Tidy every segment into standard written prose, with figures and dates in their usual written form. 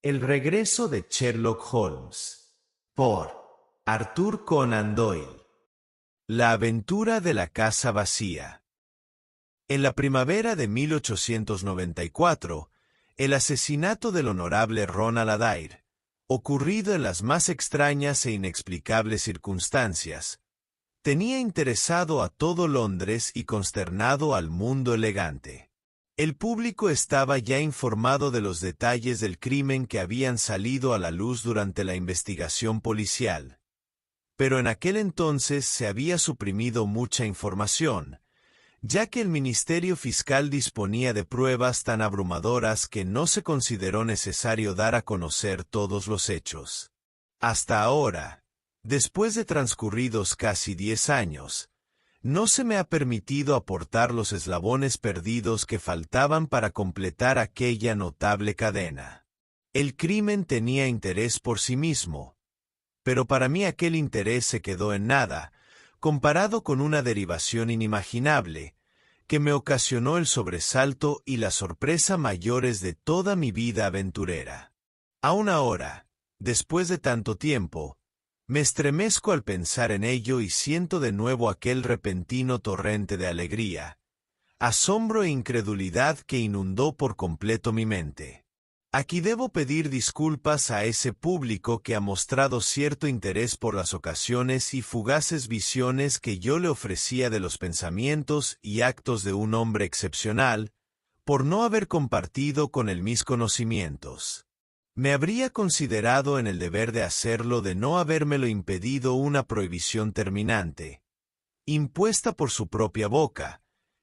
El regreso de Sherlock Holmes. Por Arthur Conan Doyle. La aventura de la casa vacía. En la primavera de 1894, el asesinato del honorable Ronald Adair, ocurrido en las más extrañas e inexplicables circunstancias, tenía interesado a todo Londres y consternado al mundo elegante. El público estaba ya informado de los detalles del crimen que habían salido a la luz durante la investigación policial. Pero en aquel entonces se había suprimido mucha información, ya que el Ministerio Fiscal disponía de pruebas tan abrumadoras que no se consideró necesario dar a conocer todos los hechos. Hasta ahora, después de transcurridos casi 10 años, no se me ha permitido aportar los eslabones perdidos que faltaban para completar aquella notable cadena. El crimen tenía interés por sí mismo, pero para mí aquel interés se quedó en nada, comparado con una derivación inimaginable, que me ocasionó el sobresalto y la sorpresa mayores de toda mi vida aventurera. Aún ahora, después de tanto tiempo, me estremezco al pensar en ello y siento de nuevo aquel repentino torrente de alegría, asombro e incredulidad que inundó por completo mi mente. Aquí debo pedir disculpas a ese público que ha mostrado cierto interés por las ocasiones y fugaces visiones que yo le ofrecía de los pensamientos y actos de un hombre excepcional, por no haber compartido con él mis conocimientos. Me habría considerado en el deber de hacerlo de no habérmelo impedido una prohibición terminante, impuesta por su propia boca,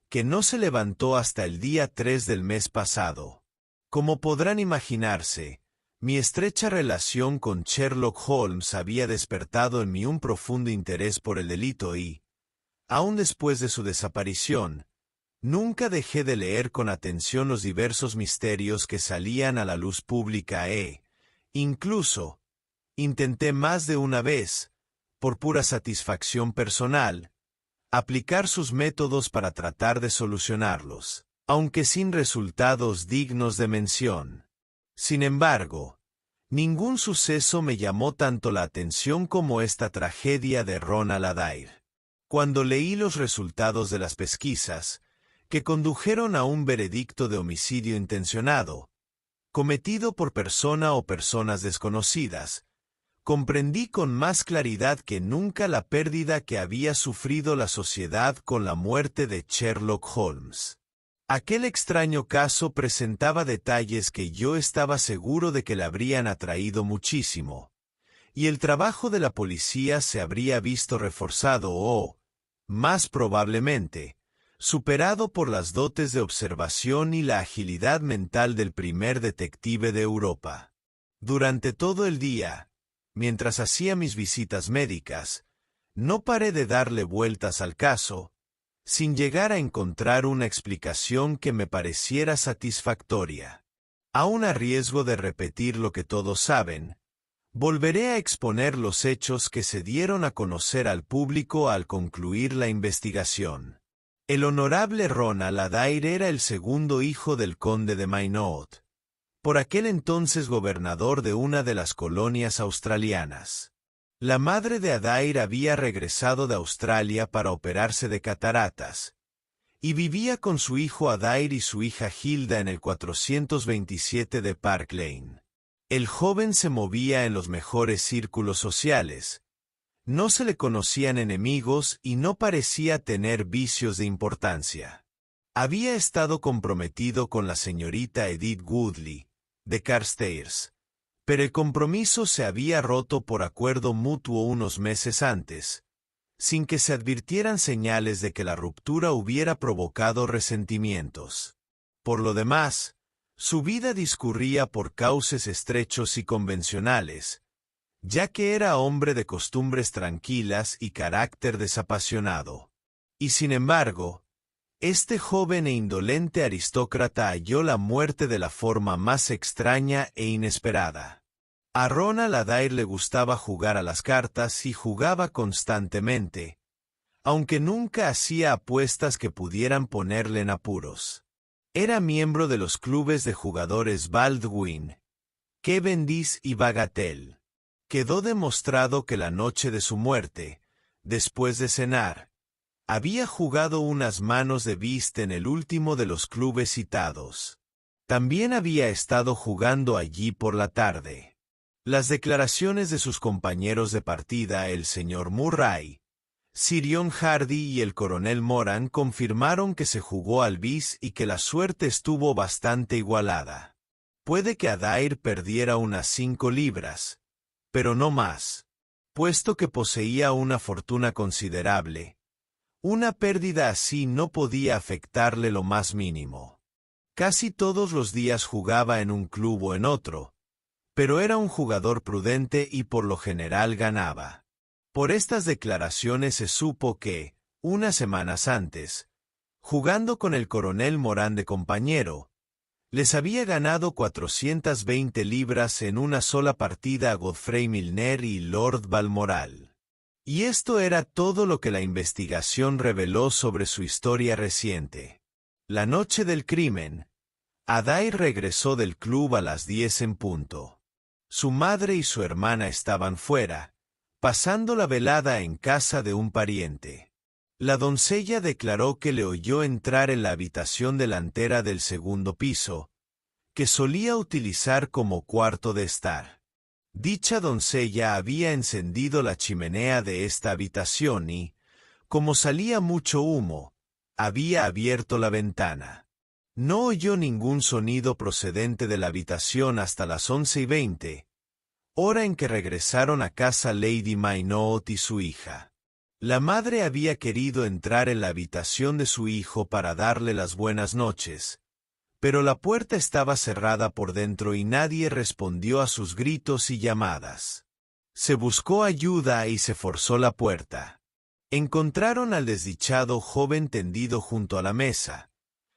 que no se levantó hasta el día 3 del mes pasado. Como podrán imaginarse, mi estrecha relación con Sherlock Holmes había despertado en mí un profundo interés por el delito y, aun después de su desaparición, nunca dejé de leer con atención los diversos misterios que salían a la luz pública incluso, intenté más de una vez, por pura satisfacción personal, aplicar sus métodos para tratar de solucionarlos, aunque sin resultados dignos de mención. Sin embargo, ningún suceso me llamó tanto la atención como esta tragedia de Ronald Adair. Cuando leí los resultados de las pesquisas, que condujeron a un veredicto de homicidio intencionado, cometido por persona o personas desconocidas, comprendí con más claridad que nunca la pérdida que había sufrido la sociedad con la muerte de Sherlock Holmes. Aquel extraño caso presentaba detalles que yo estaba seguro de que le habrían atraído muchísimo, y el trabajo de la policía se habría visto reforzado o, más probablemente, superado por las dotes de observación y la agilidad mental del primer detective de Europa. Durante todo el día, mientras hacía mis visitas médicas, no paré de darle vueltas al caso, sin llegar a encontrar una explicación que me pareciera satisfactoria. Aun a riesgo de repetir lo que todos saben, volveré a exponer los hechos que se dieron a conocer al público al concluir la investigación. El honorable Ronald Adair era el segundo hijo del conde de Maynooth, por aquel entonces gobernador de una de las colonias australianas. La madre de Adair había regresado de Australia para operarse de cataratas, y vivía con su hijo Adair y su hija Hilda en el 427 de Park Lane. El joven se movía en los mejores círculos sociales, no se le conocían enemigos y no parecía tener vicios de importancia. Había estado comprometido con la señorita Edith Woodley, de Carstairs, pero el compromiso se había roto por acuerdo mutuo unos meses antes, sin que se advirtieran señales de que la ruptura hubiera provocado resentimientos. Por lo demás, su vida discurría por cauces estrechos y convencionales, ya que era hombre de costumbres tranquilas y carácter desapasionado. Y sin embargo, este joven e indolente aristócrata halló la muerte de la forma más extraña e inesperada. A Ronald Adair le gustaba jugar a las cartas y jugaba constantemente, aunque nunca hacía apuestas que pudieran ponerle en apuros. Era miembro de los clubes de jugadores Baldwin, Cavendish y Bagatelle. Quedó demostrado que la noche de su muerte, después de cenar, había jugado unas manos de whist en el último de los clubes citados. También había estado jugando allí por la tarde. Las declaraciones de sus compañeros de partida, el señor Murray, Sir John Hardy y el coronel Moran, confirmaron que se jugó al bis y que la suerte estuvo bastante igualada. Puede que Adair perdiera unas 5 libras, pero no más, puesto que poseía una fortuna considerable. Una pérdida así no podía afectarle lo más mínimo. Casi todos los días jugaba en un club o en otro, pero era un jugador prudente y por lo general ganaba. Por estas declaraciones se supo que, unas semanas antes, jugando con el coronel Moran de compañero, les había ganado 420 libras en una sola partida a Godfrey Milner y Lord Balmoral. Y esto era todo lo que la investigación reveló sobre su historia reciente. La noche del crimen, Adair regresó del club a las 10 en punto. Su madre y su hermana estaban fuera, pasando la velada en casa de un pariente. La doncella declaró que le oyó entrar en la habitación delantera del segundo piso, que solía utilizar como cuarto de estar. Dicha doncella había encendido la chimenea de esta habitación y, como salía mucho humo, había abierto la ventana. No oyó ningún sonido procedente de la habitación hasta las 11:20, hora en que regresaron a casa Lady Maynooth y su hija. La madre había querido entrar en la habitación de su hijo para darle las buenas noches, pero la puerta estaba cerrada por dentro y nadie respondió a sus gritos y llamadas. Se buscó ayuda y se forzó la puerta. Encontraron al desdichado joven tendido junto a la mesa,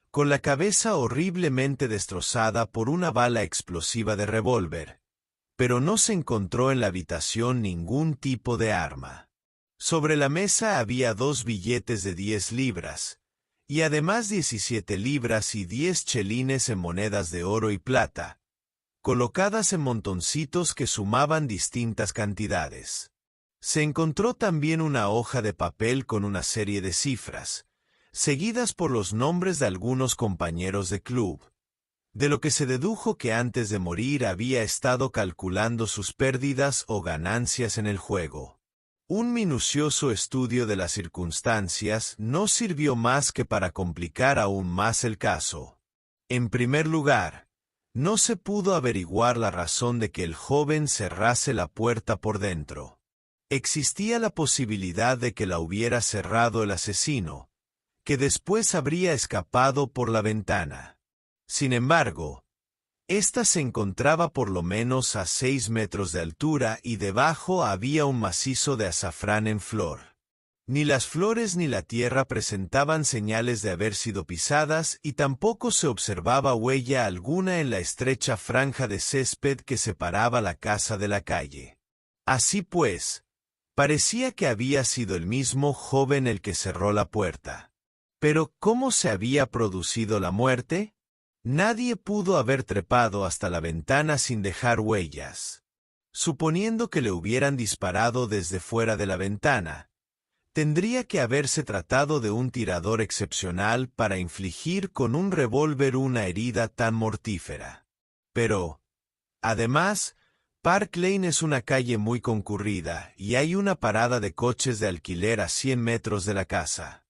con la cabeza horriblemente destrozada por una bala explosiva de revólver, pero no se encontró en la habitación ningún tipo de arma. Sobre la mesa había 2 billetes de 10 libras, y además 17 libras y 10 chelines en monedas de oro y plata, colocadas en montoncitos que sumaban distintas cantidades. Se encontró también una hoja de papel con una serie de cifras, seguidas por los nombres de algunos compañeros de club, de lo que se dedujo que antes de morir había estado calculando sus pérdidas o ganancias en el juego. Un minucioso estudio de las circunstancias no sirvió más que para complicar aún más el caso. En primer lugar, no se pudo averiguar la razón de que el joven cerrase la puerta por dentro. Existía la posibilidad de que la hubiera cerrado el asesino, que después habría escapado por la ventana. Sin embargo, ésta se encontraba por lo menos a 6 metros de altura y debajo había un macizo de azafrán en flor. Ni las flores ni la tierra presentaban señales de haber sido pisadas y tampoco se observaba huella alguna en la estrecha franja de césped que separaba la casa de la calle. Así pues, parecía que había sido el mismo joven el que cerró la puerta. Pero, ¿cómo se había producido la muerte? Nadie pudo haber trepado hasta la ventana sin dejar huellas. Suponiendo que le hubieran disparado desde fuera de la ventana, tendría que haberse tratado de un tirador excepcional para infligir con un revólver una herida tan mortífera. Pero, además, Park Lane es una calle muy concurrida y hay una parada de coches de alquiler a 100 metros de la casa.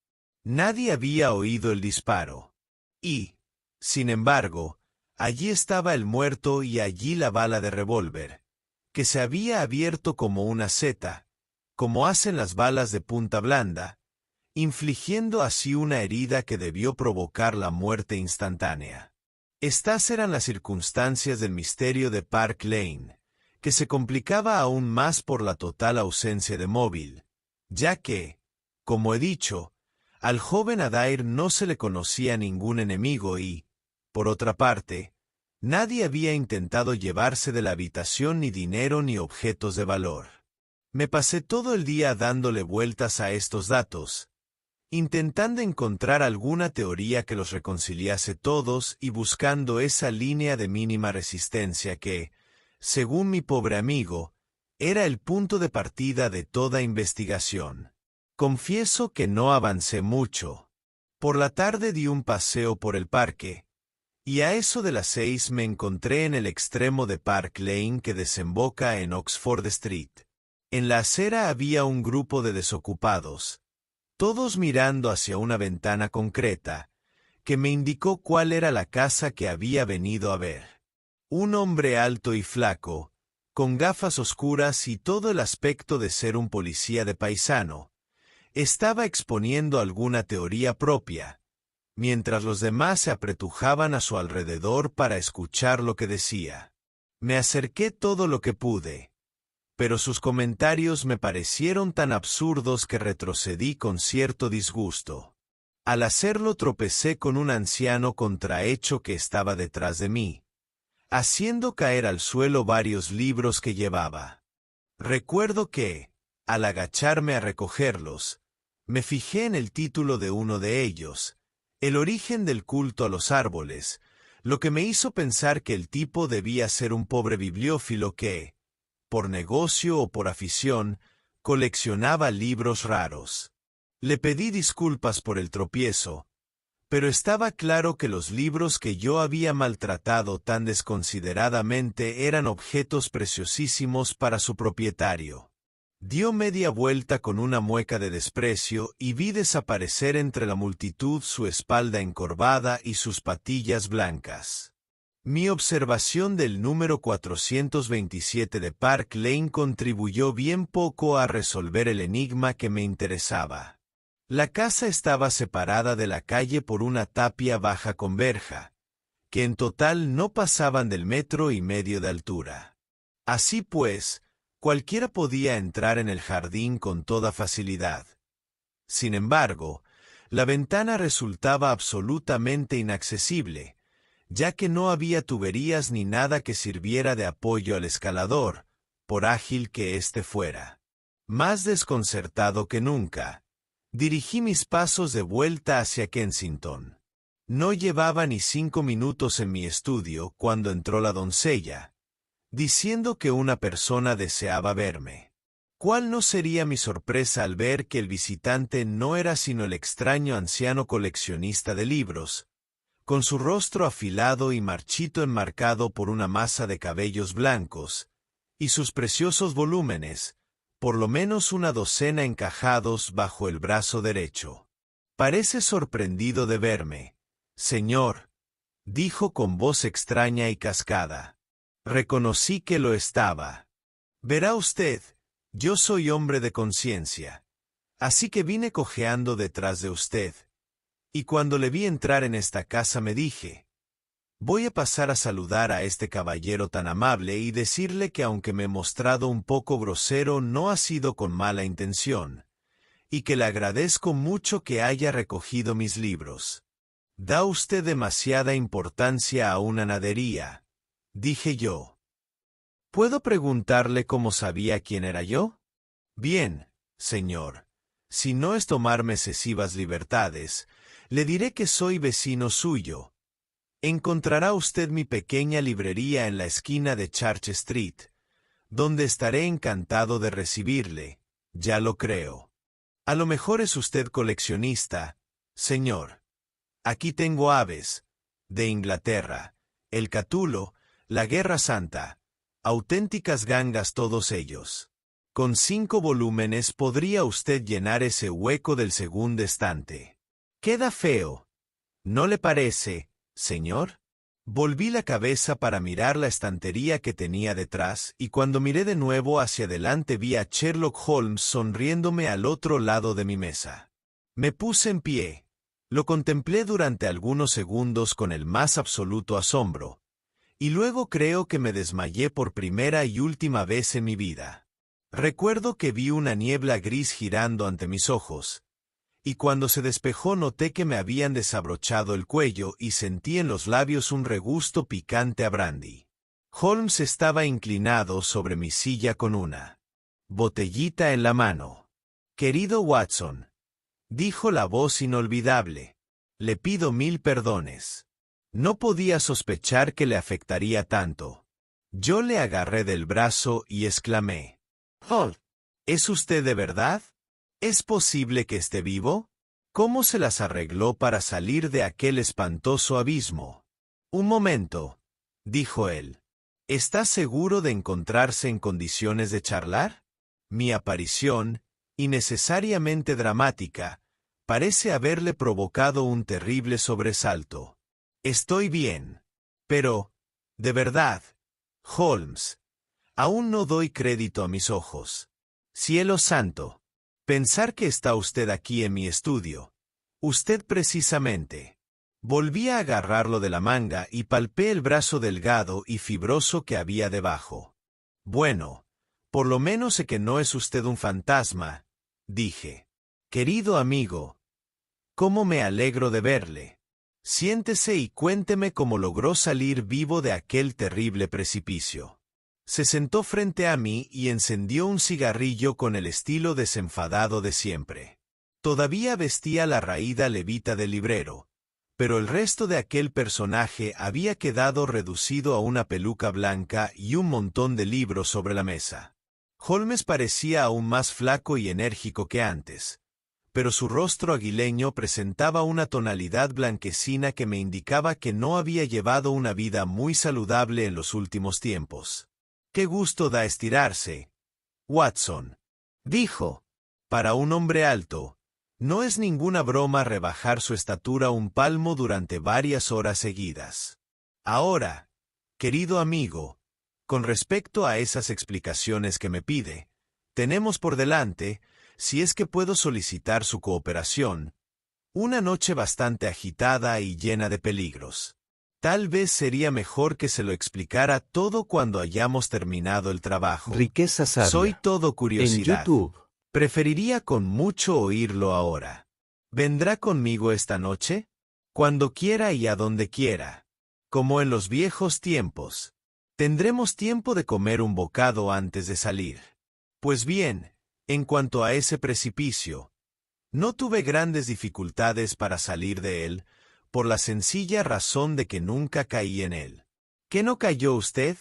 Nadie había oído el disparo. Y, sin embargo, allí estaba el muerto y allí la bala de revólver, que se había abierto como una seta, como hacen las balas de punta blanda, infligiendo así una herida que debió provocar la muerte instantánea. Estas eran las circunstancias del misterio de Park Lane, que se complicaba aún más por la total ausencia de móvil, ya que, como he dicho, al joven Adair no se le conocía ningún enemigo y, por otra parte, nadie había intentado llevarse de la habitación ni dinero ni objetos de valor. Me pasé todo el día dándole vueltas a estos datos, intentando encontrar alguna teoría que los reconciliase todos y buscando esa línea de mínima resistencia que, según mi pobre amigo, era el punto de partida de toda investigación. Confieso que no avancé mucho. Por la tarde di un paseo por el parque, y a eso de las 6 me encontré en el extremo de Park Lane que desemboca en Oxford Street. En la acera había un grupo de desocupados, todos mirando hacia una ventana concreta, que me indicó cuál era la casa que había venido a ver. Un hombre alto y flaco, con gafas oscuras y todo el aspecto de ser un policía de paisano, estaba exponiendo alguna teoría propia, mientras los demás se apretujaban a su alrededor para escuchar lo que decía. Me acerqué todo lo que pude, pero sus comentarios me parecieron tan absurdos que retrocedí con cierto disgusto. Al hacerlo tropecé con un anciano contrahecho que estaba detrás de mí, haciendo caer al suelo varios libros que llevaba. Recuerdo que, al agacharme a recogerlos, me fijé en el título de uno de ellos, El origen del culto a los árboles, lo que me hizo pensar que el tipo debía ser un pobre bibliófilo que, por negocio o por afición, coleccionaba libros raros. Le pedí disculpas por el tropiezo, pero estaba claro que los libros que yo había maltratado tan desconsideradamente eran objetos preciosísimos para su propietario. Dio media vuelta con una mueca de desprecio y vi desaparecer entre la multitud su espalda encorvada y sus patillas blancas. Mi observación del número 427 de Park Lane contribuyó bien poco a resolver el enigma que me interesaba. La casa estaba separada de la calle por una tapia baja con verja, que en total no pasaban del 1,5 metros de altura. Así pues, cualquiera podía entrar en el jardín con toda facilidad. Sin embargo, la ventana resultaba absolutamente inaccesible, ya que no había tuberías ni nada que sirviera de apoyo al escalador, por ágil que éste fuera. Más desconcertado que nunca, dirigí mis pasos de vuelta hacia Kensington. No llevaba ni 5 minutos en mi estudio cuando entró la doncella, diciendo que una persona deseaba verme. ¿Cuál no sería mi sorpresa al ver que el visitante no era sino el extraño anciano coleccionista de libros, con su rostro afilado y marchito enmarcado por una masa de cabellos blancos, y sus preciosos volúmenes, por lo menos una docena encajados bajo el brazo derecho. «Parece sorprendido de verme, señor», dijo con voz extraña y cascada. Reconocí que lo estaba. «Verá usted, yo soy hombre de conciencia, así que vine cojeando detrás de usted, y cuando le vi entrar en esta casa me dije, voy a pasar a saludar a este caballero tan amable y decirle que aunque me he mostrado un poco grosero no ha sido con mala intención, y que le agradezco mucho que haya recogido mis libros. Da usted demasiada importancia a una nadería», dije yo. «¿Puedo preguntarle cómo sabía quién era yo?» «Bien, señor, si no es tomarme excesivas libertades, le diré que soy vecino suyo. Encontrará usted mi pequeña librería en la esquina de Church Street, donde estaré encantado de recibirle, ya lo creo. A lo mejor es usted coleccionista, señor. Aquí tengo aves, de Inglaterra, el Catulo, la Guerra Santa, auténticas gangas todos ellos. Con 5 volúmenes podría usted llenar ese hueco del segundo estante. Queda feo, ¿no le parece, señor?» Volví la cabeza para mirar la estantería que tenía detrás, y cuando miré de nuevo hacia adelante vi a Sherlock Holmes sonriéndome al otro lado de mi mesa. Me puse en pie. Lo contemplé durante algunos segundos con el más absoluto asombro, y luego creo que me desmayé por primera y última vez en mi vida. Recuerdo que vi una niebla gris girando ante mis ojos, y cuando se despejó noté que me habían desabrochado el cuello y sentí en los labios un regusto picante a brandy. Holmes estaba inclinado sobre mi silla con una botellita en la mano. «Querido Watson», dijo la voz inolvidable, «le pido 1000 perdones. No podía sospechar que le afectaría tanto. Yo le agarré del brazo y exclamé: «Oh, ¿es usted de verdad? ¿Es posible que esté vivo? ¿Cómo se las arregló para salir de aquel espantoso abismo?» «Un momento», dijo él. «¿Está seguro de encontrarse en condiciones de charlar?» Mi aparición, innecesariamente dramática, parece haberle provocado un terrible sobresalto. «Estoy bien. Pero, de verdad, Holmes, aún no doy crédito a mis ojos. Cielo santo. Pensar que está usted aquí en mi estudio. Usted precisamente». Volví a agarrarlo de la manga y palpé el brazo delgado y fibroso que había debajo. «Bueno, por lo menos sé que no es usted un fantasma», dije. «Querido amigo, cómo me alegro de verle. Siéntese y cuénteme cómo logró salir vivo de aquel terrible precipicio». Se sentó frente a mí y encendió un cigarrillo con el estilo desenfadado de siempre. Todavía vestía la raída levita del librero, pero el resto de aquel personaje había quedado reducido a una peluca blanca y un montón de libros sobre la mesa. Holmes parecía aún más flaco y enérgico que antes, pero su rostro aguileño presentaba una tonalidad blanquecina que me indicaba que no había llevado una vida muy saludable en los últimos tiempos. «Qué gusto da estirarse, Watson», dijo. «Para un hombre alto, no es ninguna broma rebajar su estatura un palmo durante varias horas seguidas. Ahora, querido amigo, con respecto a esas explicaciones que me pide, tenemos por delante, si es que puedo solicitar su cooperación, una noche bastante agitada y llena de peligros. Tal vez sería mejor que se lo explicara todo cuando hayamos terminado el trabajo. Riqueza sabia. Soy todo curiosidad. En YouTube. Preferiría con mucho oírlo ahora. ¿Vendrá conmigo esta noche? Cuando quiera y a donde quiera. Como en los viejos tiempos. Tendremos tiempo de comer un bocado antes de salir. Pues bien, en cuanto a ese precipicio, no tuve grandes dificultades para salir de él, por la sencilla razón de que nunca caí en él. ¿Qué no cayó usted?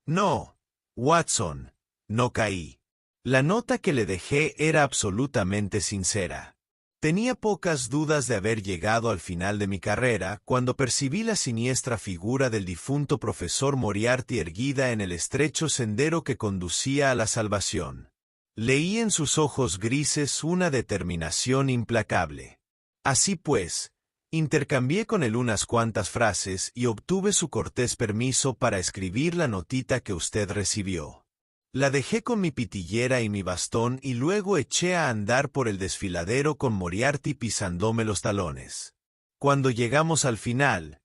No, Watson, no caí. La nota que le dejé era absolutamente sincera. Tenía pocas dudas de haber llegado al final de mi carrera cuando percibí la siniestra figura del difunto profesor Moriarty erguida en el estrecho sendero que conducía a la salvación. Leí en sus ojos grises una determinación implacable. Así pues, intercambié con él unas cuantas frases y obtuve su cortés permiso para escribir la notita que usted recibió. La dejé con mi pitillera y mi bastón y luego eché a andar por el desfiladero con Moriarty pisándome los talones. Cuando llegamos al final,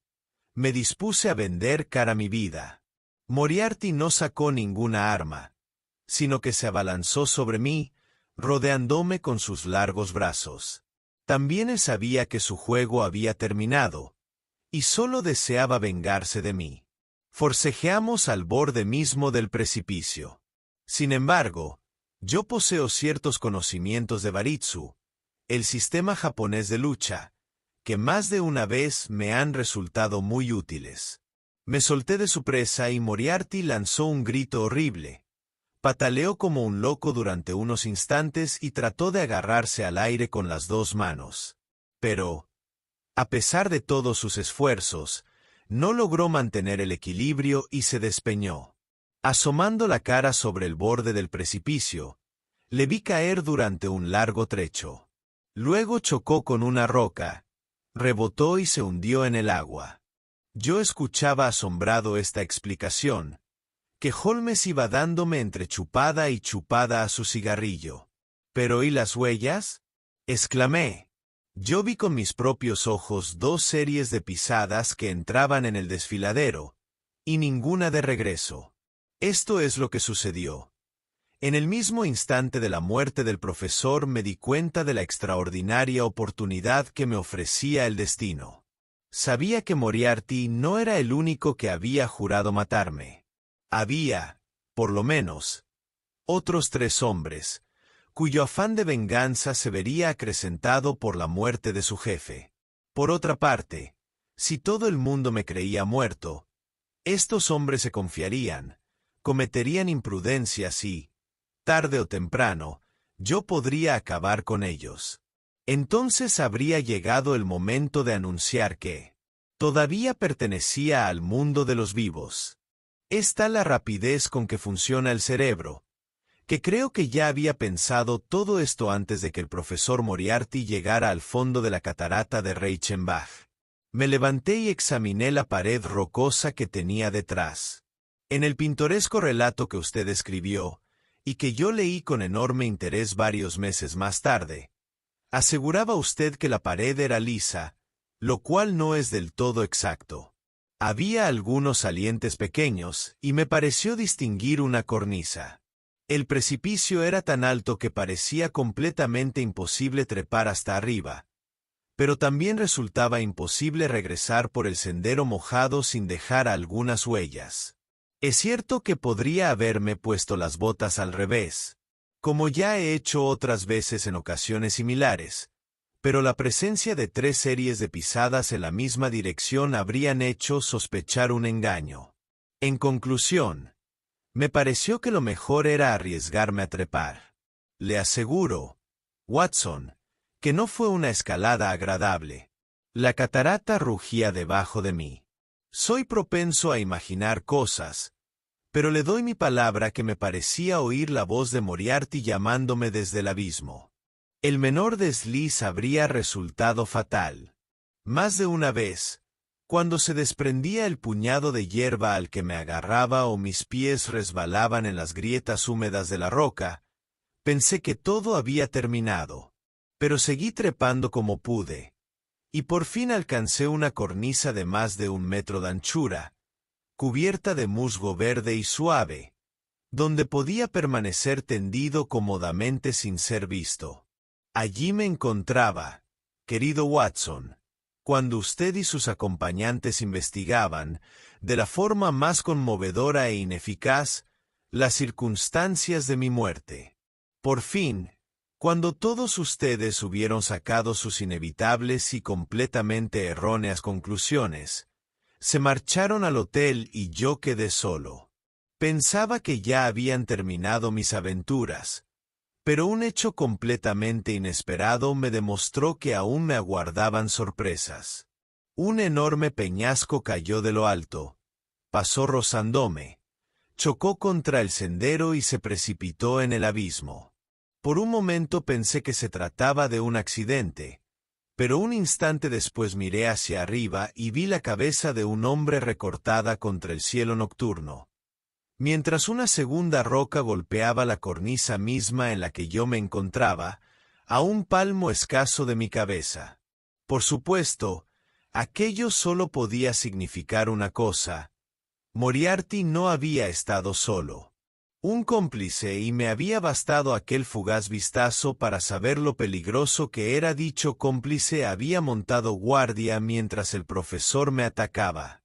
me dispuse a vender cara mi vida. Moriarty no sacó ninguna arma, sino que se abalanzó sobre mí, rodeándome con sus largos brazos. También él sabía que su juego había terminado, y solo deseaba vengarse de mí. Forcejeamos al borde mismo del precipicio. Sin embargo, yo poseo ciertos conocimientos de Baritsu, el sistema japonés de lucha, que más de una vez me han resultado muy útiles. Me solté de su presa y Moriarty lanzó un grito horrible. Pataleó como un loco durante unos instantes y trató de agarrarse al aire con las dos manos. Pero, a pesar de todos sus esfuerzos, no logró mantener el equilibrio y se despeñó. Asomando la cara sobre el borde del precipicio, le vi caer durante un largo trecho. Luego chocó con una roca, rebotó y se hundió en el agua. Yo escuchaba asombrado esta explicación, que Holmes iba dándome entre chupada y chupada a su cigarrillo. «¿Pero y las huellas?», exclamé. Yo vi con mis propios ojos 2 series de pisadas que entraban en el desfiladero, y ninguna de regreso. Esto es lo que sucedió. En el mismo instante de la muerte del profesor me di cuenta de la extraordinaria oportunidad que me ofrecía el destino. Sabía que Moriarty no era el único que había jurado matarme. Había, por lo menos, otros 3 hombres, cuyo afán de venganza se vería acrecentado por la muerte de su jefe. Por otra parte, si todo el mundo me creía muerto, estos hombres se confiarían, cometerían imprudencias y, tarde o temprano, yo podría acabar con ellos. Entonces habría llegado el momento de anunciar que todavía pertenecía al mundo de los vivos. Es tal la rapidez con que funciona el cerebro, que creo que ya había pensado todo esto antes de que el profesor Moriarty llegara al fondo de la catarata de Reichenbach. Me levanté y examiné la pared rocosa que tenía detrás. En el pintoresco relato que usted escribió, y que yo leí con enorme interés varios meses más tarde, aseguraba usted que la pared era lisa, lo cual no es del todo exacto. Había algunos salientes pequeños, y me pareció distinguir una cornisa. El precipicio era tan alto que parecía completamente imposible trepar hasta arriba, pero también resultaba imposible regresar por el sendero mojado sin dejar algunas huellas. Es cierto que podría haberme puesto las botas al revés, como ya he hecho otras veces en ocasiones similares, pero la presencia de 3 series de pisadas en la misma dirección habrían hecho sospechar un engaño. En conclusión, me pareció que lo mejor era arriesgarme a trepar. Le aseguro, Watson, que no fue una escalada agradable. La catarata rugía debajo de mí. Soy propenso a imaginar cosas, pero le doy mi palabra que me parecía oír la voz de Moriarty llamándome desde el abismo. El menor desliz habría resultado fatal. Más de una vez, cuando se desprendía el puñado de hierba al que me agarraba o mis pies resbalaban en las grietas húmedas de la roca, pensé que todo había terminado. Pero seguí trepando como pude, y por fin alcancé una cornisa de más de 1 metro de anchura, cubierta de musgo verde y suave, donde podía permanecer tendido cómodamente sin ser visto. Allí me encontraba, querido Watson, cuando usted y sus acompañantes investigaban, de la forma más conmovedora e ineficaz, las circunstancias de mi muerte. Por fin, cuando todos ustedes hubieron sacado sus inevitables y completamente erróneas conclusiones, se marcharon al hotel y yo quedé solo. Pensaba que ya habían terminado mis aventuras, pero un hecho completamente inesperado me demostró que aún me aguardaban sorpresas. Un enorme peñasco cayó de lo alto, pasó rozándome, chocó contra el sendero y se precipitó en el abismo. Por un momento pensé que se trataba de un accidente, pero un instante después miré hacia arriba y vi la cabeza de un hombre recortada contra el cielo nocturno, mientras una segunda roca golpeaba la cornisa misma en la que yo me encontraba, a un palmo escaso de mi cabeza. Por supuesto, aquello solo podía significar una cosa: Moriarty no había estado solo. Un cómplice, y me había bastado aquel fugaz vistazo para saber lo peligroso que era. Dicho cómplice había montado guardia mientras el profesor me atacaba.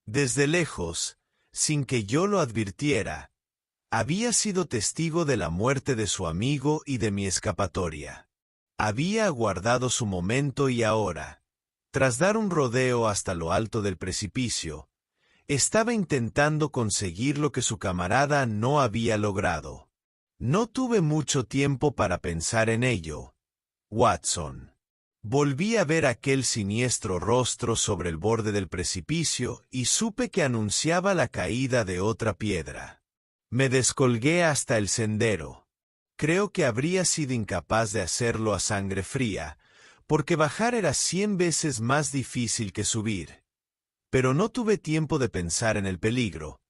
Desde lejos, sin que yo lo advirtiera, había sido testigo de la muerte de su amigo y de mi escapatoria. Había aguardado su momento y ahora, tras dar un rodeo hasta lo alto del precipicio, estaba intentando conseguir lo que su camarada no había logrado. No tuve mucho tiempo para pensar en ello, Watson. Volví a ver aquel siniestro rostro sobre el borde del precipicio y supe que anunciaba la caída de otra piedra. Me descolgué hasta el sendero. Creo que habría sido incapaz de hacerlo a sangre fría, porque bajar era 100 veces más difícil que subir. Pero no tuve tiempo de pensar en el peligro,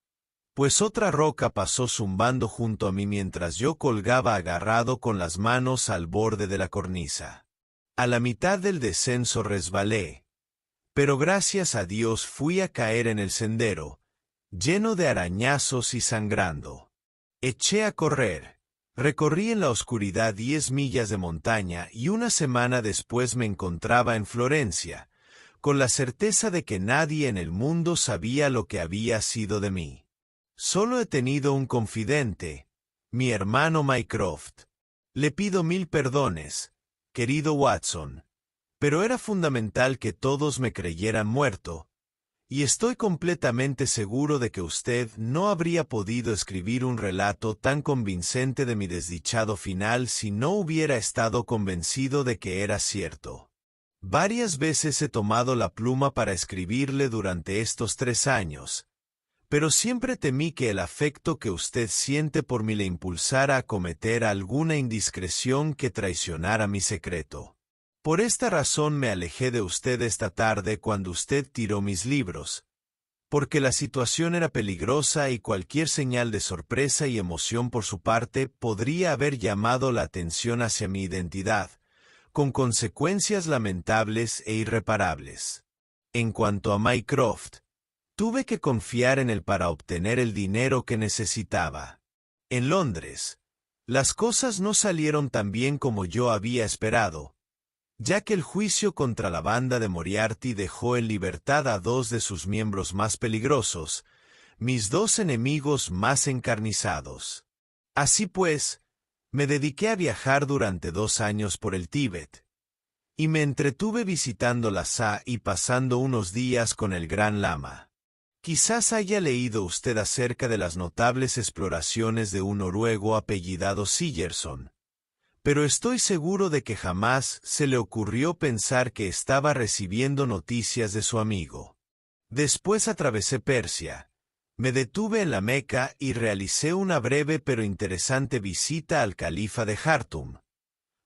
pues otra roca pasó zumbando junto a mí mientras yo colgaba agarrado con las manos al borde de la cornisa. A la mitad del descenso resbalé, pero gracias a Dios fui a caer en el sendero, lleno de arañazos y sangrando. Eché a correr, recorrí en la oscuridad 10 millas de montaña y una semana después me encontraba en Florencia, con la certeza de que nadie en el mundo sabía lo que había sido de mí. Solo he tenido un confidente, mi hermano Mycroft. Le pido 1000 perdones, querido Watson, pero era fundamental que todos me creyeran muerto, Y estoy completamente seguro de que usted no habría podido escribir un relato tan convincente de mi desdichado final si no hubiera estado convencido de que era cierto. Varias veces he tomado la pluma para escribirle durante estos 3 años, pero siempre temí que el afecto que usted siente por mí le impulsara a cometer alguna indiscreción que traicionara mi secreto. Por esta razón me alejé de usted esta tarde cuando usted tiró mis libros, porque la situación era peligrosa y cualquier señal de sorpresa y emoción por su parte podría haber llamado la atención hacia mi identidad, con consecuencias lamentables e irreparables. En cuanto a Mycroft, tuve que confiar en él para obtener el dinero que necesitaba. En Londres, las cosas no salieron tan bien como yo había esperado, ya que el juicio contra la banda de Moriarty dejó en libertad a 2 de sus miembros más peligrosos, mis 2 enemigos más encarnizados. Así pues, me dediqué a viajar durante 2 años por el Tíbet, y me entretuve visitando Lhasa y pasando unos días con el Gran Lama. Quizás haya leído usted acerca de las notables exploraciones de un noruego apellidado Sigerson, pero estoy seguro de que jamás se le ocurrió pensar que estaba recibiendo noticias de su amigo. Después atravesé Persia, me detuve en la Meca y realicé una breve pero interesante visita al califa de Jartum,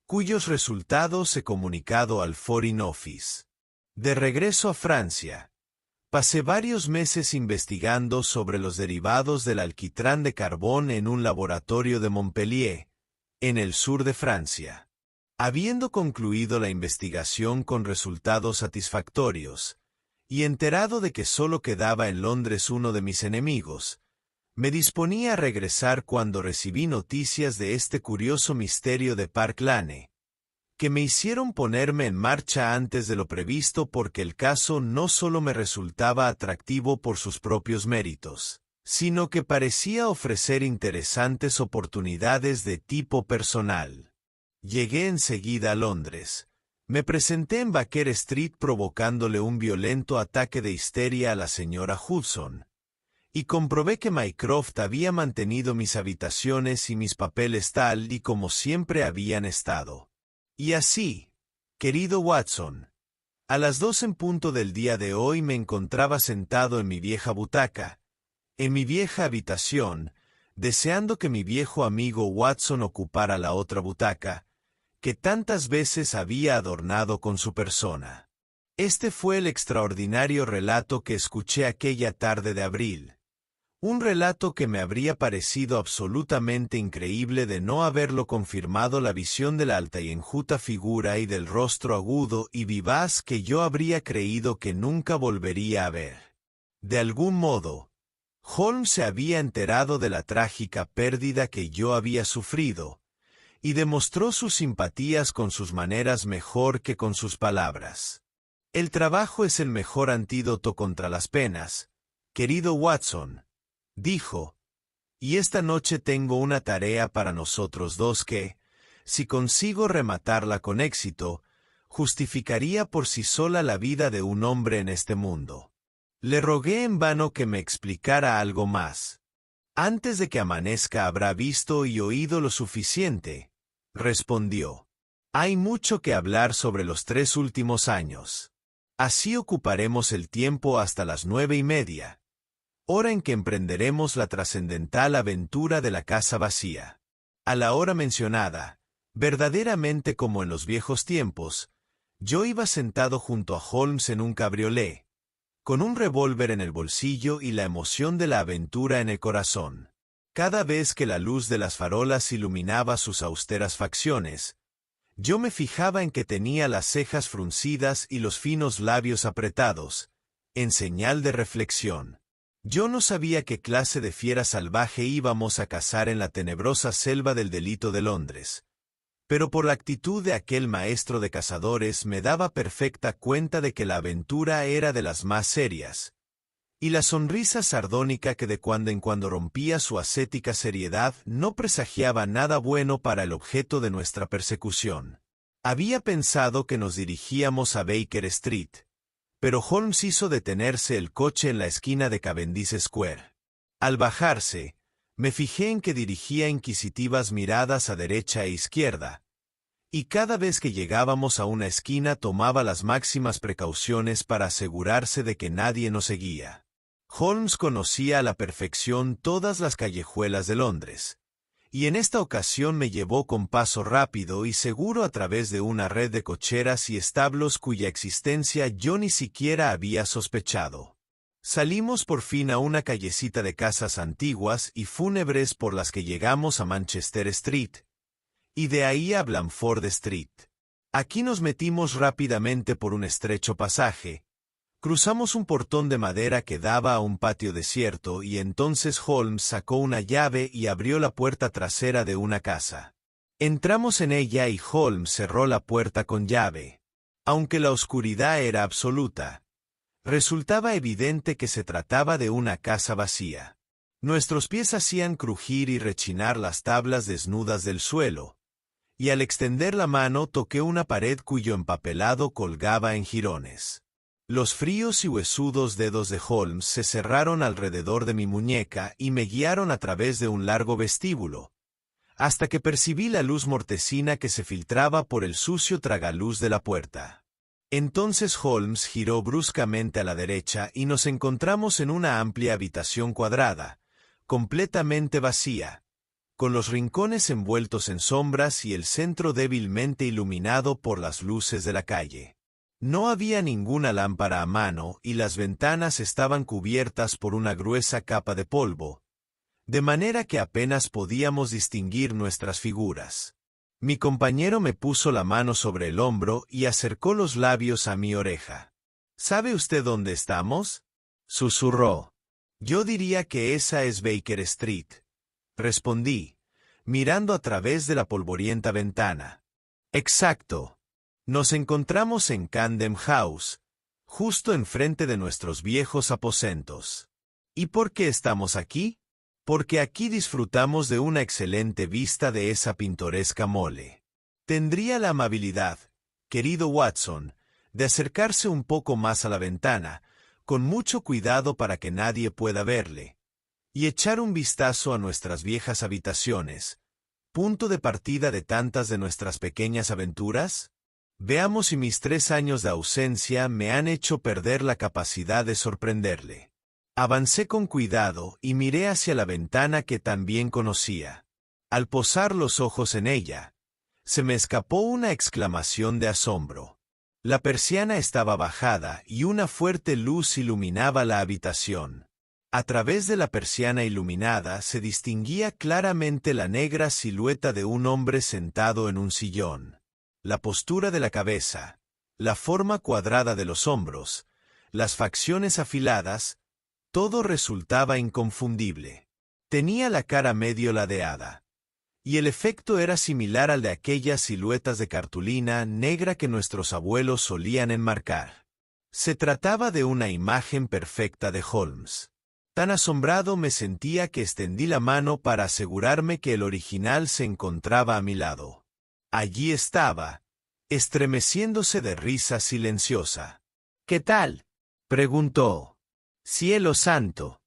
cuyos resultados he comunicado al Foreign Office. De regreso a Francia, pasé varios meses investigando sobre los derivados del alquitrán de carbón en un laboratorio de Montpellier, en el sur de Francia. Habiendo concluido la investigación con resultados satisfactorios, y enterado de que solo quedaba en Londres uno de mis enemigos, me disponía a regresar cuando recibí noticias de este curioso misterio de Park Lane, que me hicieron ponerme en marcha antes de lo previsto porque el caso no solo me resultaba atractivo por sus propios méritos, sino que parecía ofrecer interesantes oportunidades de tipo personal. Llegué enseguida a Londres. Me presenté en Baker Street provocándole un violento ataque de histeria a la señora Hudson, y comprobé que Mycroft había mantenido mis habitaciones y mis papeles tal y como siempre habían estado. Y así, querido Watson, a las 2 en punto del día de hoy me encontraba sentado en mi vieja butaca, en mi vieja habitación, deseando que mi viejo amigo Watson ocupara la otra butaca, que tantas veces había adornado con su persona. Este fue el extraordinario relato que escuché aquella tarde de abril. Un relato que me habría parecido absolutamente increíble de no haberlo confirmado la visión de la alta y enjuta figura y del rostro agudo y vivaz que yo habría creído que nunca volvería a ver. De algún modo, Holmes se había enterado de la trágica pérdida que yo había sufrido, y demostró sus simpatías con sus maneras mejor que con sus palabras. El trabajo es el mejor antídoto contra las penas, querido Watson, dijo, y esta noche tengo una tarea para nosotros dos que, si consigo rematarla con éxito, justificaría por sí sola la vida de un hombre en este mundo. Le rogué en vano que me explicara algo más. Antes de que amanezca habrá visto y oído lo suficiente, respondió. Hay mucho que hablar sobre los 3 últimos años. Así ocuparemos el tiempo hasta las 9:30, hora en que emprenderemos la trascendental aventura de la casa vacía. A la hora mencionada, verdaderamente como en los viejos tiempos, yo iba sentado junto a Holmes en un cabriolé, con un revólver en el bolsillo y la emoción de la aventura en el corazón. Cada vez que la luz de las farolas iluminaba sus austeras facciones, yo me fijaba en que tenía las cejas fruncidas y los finos labios apretados, en señal de reflexión. Yo no sabía qué clase de fiera salvaje íbamos a cazar en la tenebrosa selva del delito de Londres, pero por la actitud de aquel maestro de cazadores me daba perfecta cuenta de que la aventura era de las más serias, y la sonrisa sardónica que de cuando en cuando rompía su ascética seriedad no presagiaba nada bueno para el objeto de nuestra persecución. Había pensado que nos dirigíamos a Baker Street, pero Holmes hizo detenerse el coche en la esquina de Cavendish Square. Al bajarse, me fijé en que dirigía inquisitivas miradas a derecha e izquierda, y cada vez que llegábamos a una esquina tomaba las máximas precauciones para asegurarse de que nadie nos seguía. Holmes conocía a la perfección todas las callejuelas de Londres, y en esta ocasión me llevó con paso rápido y seguro a través de una red de cocheras y establos cuya existencia yo ni siquiera había sospechado. Salimos por fin a una callecita de casas antiguas y fúnebres por las que llegamos a Manchester Street, y de ahí a Blandford Street. Aquí nos metimos rápidamente por un estrecho pasaje, cruzamos un portón de madera que daba a un patio desierto y entonces Holmes sacó una llave y abrió la puerta trasera de una casa. Entramos en ella y Holmes cerró la puerta con llave. Aunque la oscuridad era absoluta, resultaba evidente que se trataba de una casa vacía. Nuestros pies hacían crujir y rechinar las tablas desnudas del suelo, y al extender la mano toqué una pared cuyo empapelado colgaba en jirones. Los fríos y huesudos dedos de Holmes se cerraron alrededor de mi muñeca y me guiaron a través de un largo vestíbulo, hasta que percibí la luz mortecina que se filtraba por el sucio tragaluz de la puerta. Entonces Holmes giró bruscamente a la derecha y nos encontramos en una amplia habitación cuadrada, completamente vacía, con los rincones envueltos en sombras y el centro débilmente iluminado por las luces de la calle. No había ninguna lámpara a mano y las ventanas estaban cubiertas por una gruesa capa de polvo, de manera que apenas podíamos distinguir nuestras figuras. Mi compañero me puso la mano sobre el hombro y acercó los labios a mi oreja. ¿Sabe usted dónde estamos?, susurró. Yo diría que esa es Baker Street, respondí, mirando a través de la polvorienta ventana. Exacto. Nos encontramos en Camden House, justo enfrente de nuestros viejos aposentos. ¿Y por qué estamos aquí? Porque aquí disfrutamos de una excelente vista de esa pintoresca mole. Tendría la amabilidad, querido Watson, de acercarse un poco más a la ventana, con mucho cuidado para que nadie pueda verle, y echar un vistazo a nuestras viejas habitaciones, punto de partida de tantas de nuestras pequeñas aventuras. Veamos si mis 3 años de ausencia me han hecho perder la capacidad de sorprenderle. Avancé con cuidado y miré hacia la ventana que también conocía. Al posar los ojos en ella, se me escapó una exclamación de asombro. La persiana estaba bajada y una fuerte luz iluminaba la habitación. A través de la persiana iluminada se distinguía claramente la negra silueta de un hombre sentado en un sillón. La postura de la cabeza, la forma cuadrada de los hombros, las facciones afiladas, todo resultaba inconfundible. Tenía la cara medio ladeada, y el efecto era similar al de aquellas siluetas de cartulina negra que nuestros abuelos solían enmarcar. Se trataba de una imagen perfecta de Holmes. Tan asombrado me sentía que extendí la mano para asegurarme que el original se encontraba a mi lado. Allí estaba, estremeciéndose de risa silenciosa. «¿Qué tal?», preguntó. «Cielo santo»,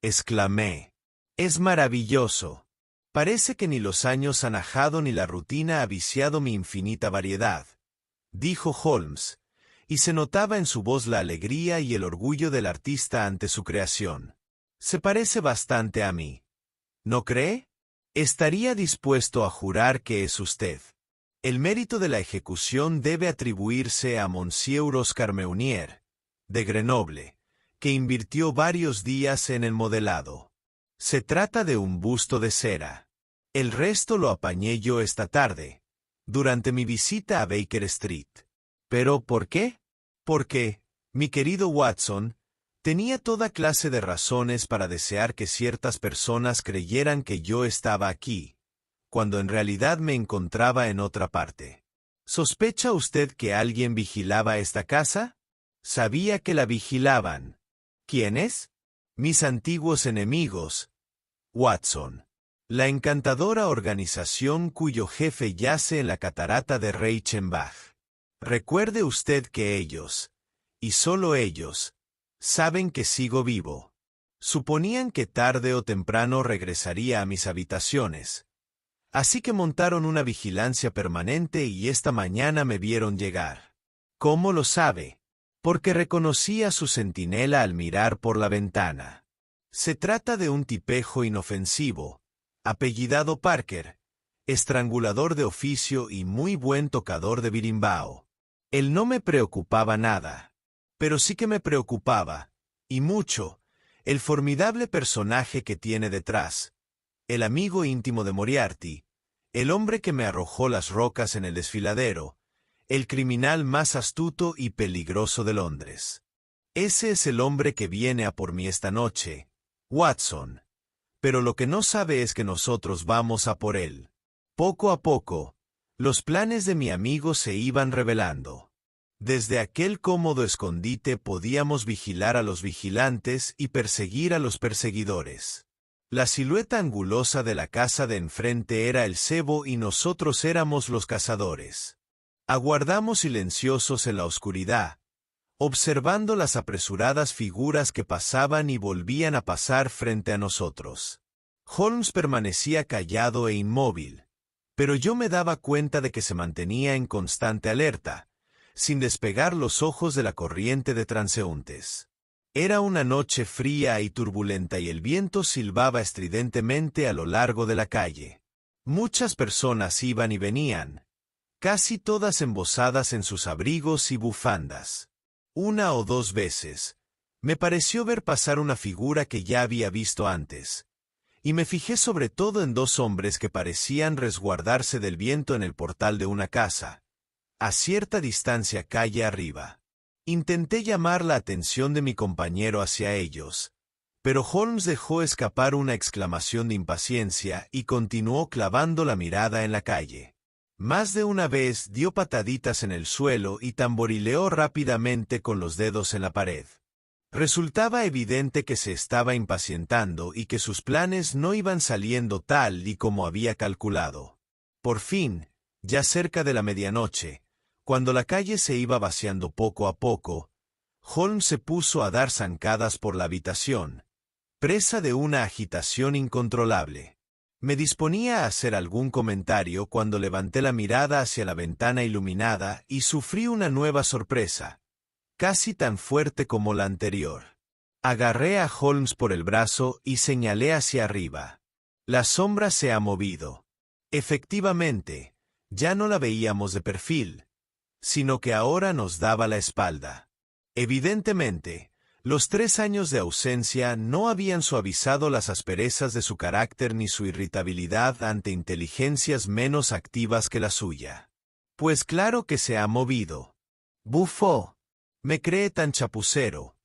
exclamé. «Es maravilloso. Parece que ni los años han ajado ni la rutina ha viciado mi infinita variedad», dijo Holmes, y se notaba en su voz la alegría y el orgullo del artista ante su creación. «Se parece bastante a mí. ¿No cree? Estaría dispuesto a jurar que es usted». El mérito de la ejecución debe atribuirse a Monsieur Oscar Meunier, de Grenoble, que invirtió varios días en el modelado. Se trata de un busto de cera. El resto lo apañé yo esta tarde, durante mi visita a Baker Street. ¿Pero por qué? Porque, mi querido Watson, tenía toda clase de razones para desear que ciertas personas creyeran que yo estaba aquí, cuando en realidad me encontraba en otra parte. ¿Sospecha usted que alguien vigilaba esta casa? Sabía que la vigilaban. ¿Quiénes? Mis antiguos enemigos, Watson. La encantadora organización cuyo jefe yace en la catarata de Reichenbach. Recuerde usted que ellos, y solo ellos, saben que sigo vivo. Suponían que tarde o temprano regresaría a mis habitaciones. Así que montaron una vigilancia permanente y esta mañana me vieron llegar. ¿Cómo lo sabe? Porque reconocí a su centinela al mirar por la ventana. Se trata de un tipejo inofensivo, apellidado Parker, estrangulador de oficio y muy buen tocador de birimbao. Él no me preocupaba nada, pero sí que me preocupaba, y mucho, el formidable personaje que tiene detrás, el amigo íntimo de Moriarty, el hombre que me arrojó las rocas en el desfiladero, el criminal más astuto y peligroso de Londres. Ese es el hombre que viene a por mí esta noche, Watson. Pero lo que no sabe es que nosotros vamos a por él. Poco a poco, los planes de mi amigo se iban revelando. Desde aquel cómodo escondite podíamos vigilar a los vigilantes y perseguir a los perseguidores. La silueta angulosa de la casa de enfrente era el cebo y nosotros éramos los cazadores. Aguardamos silenciosos en la oscuridad, observando las apresuradas figuras que pasaban y volvían a pasar frente a nosotros. Holmes permanecía callado e inmóvil, pero yo me daba cuenta de que se mantenía en constante alerta, sin despegar los ojos de la corriente de transeúntes. Era una noche fría y turbulenta y el viento silbaba estridentemente a lo largo de la calle. Muchas personas iban y venían, casi todas embozadas en sus abrigos y bufandas. Una o dos veces, me pareció ver pasar una figura que ya había visto antes, y me fijé sobre todo en dos hombres que parecían resguardarse del viento en el portal de una casa, a cierta distancia calle arriba. Intenté llamar la atención de mi compañero hacia ellos, pero Holmes dejó escapar una exclamación de impaciencia y continuó clavando la mirada en la calle. Más de una vez dio pataditas en el suelo y tamborileó rápidamente con los dedos en la pared. Resultaba evidente que se estaba impacientando y que sus planes no iban saliendo tal y como había calculado. Por fin, ya cerca de la medianoche, cuando la calle se iba vaciando poco a poco, Holmes se puso a dar zancadas por la habitación, presa de una agitación incontrolable. Me disponía a hacer algún comentario cuando levanté la mirada hacia la ventana iluminada y sufrí una nueva sorpresa, casi tan fuerte como la anterior. Agarré a Holmes por el brazo y señalé hacia arriba. La sombra se ha movido. Efectivamente, ya no la veíamos de perfil, sino que ahora nos daba la espalda. Evidentemente, los 3 años de ausencia no habían suavizado las asperezas de su carácter ni su irritabilidad ante inteligencias menos activas que la suya. Pues claro que se ha movido. Bufó. Me cree tan chapucero,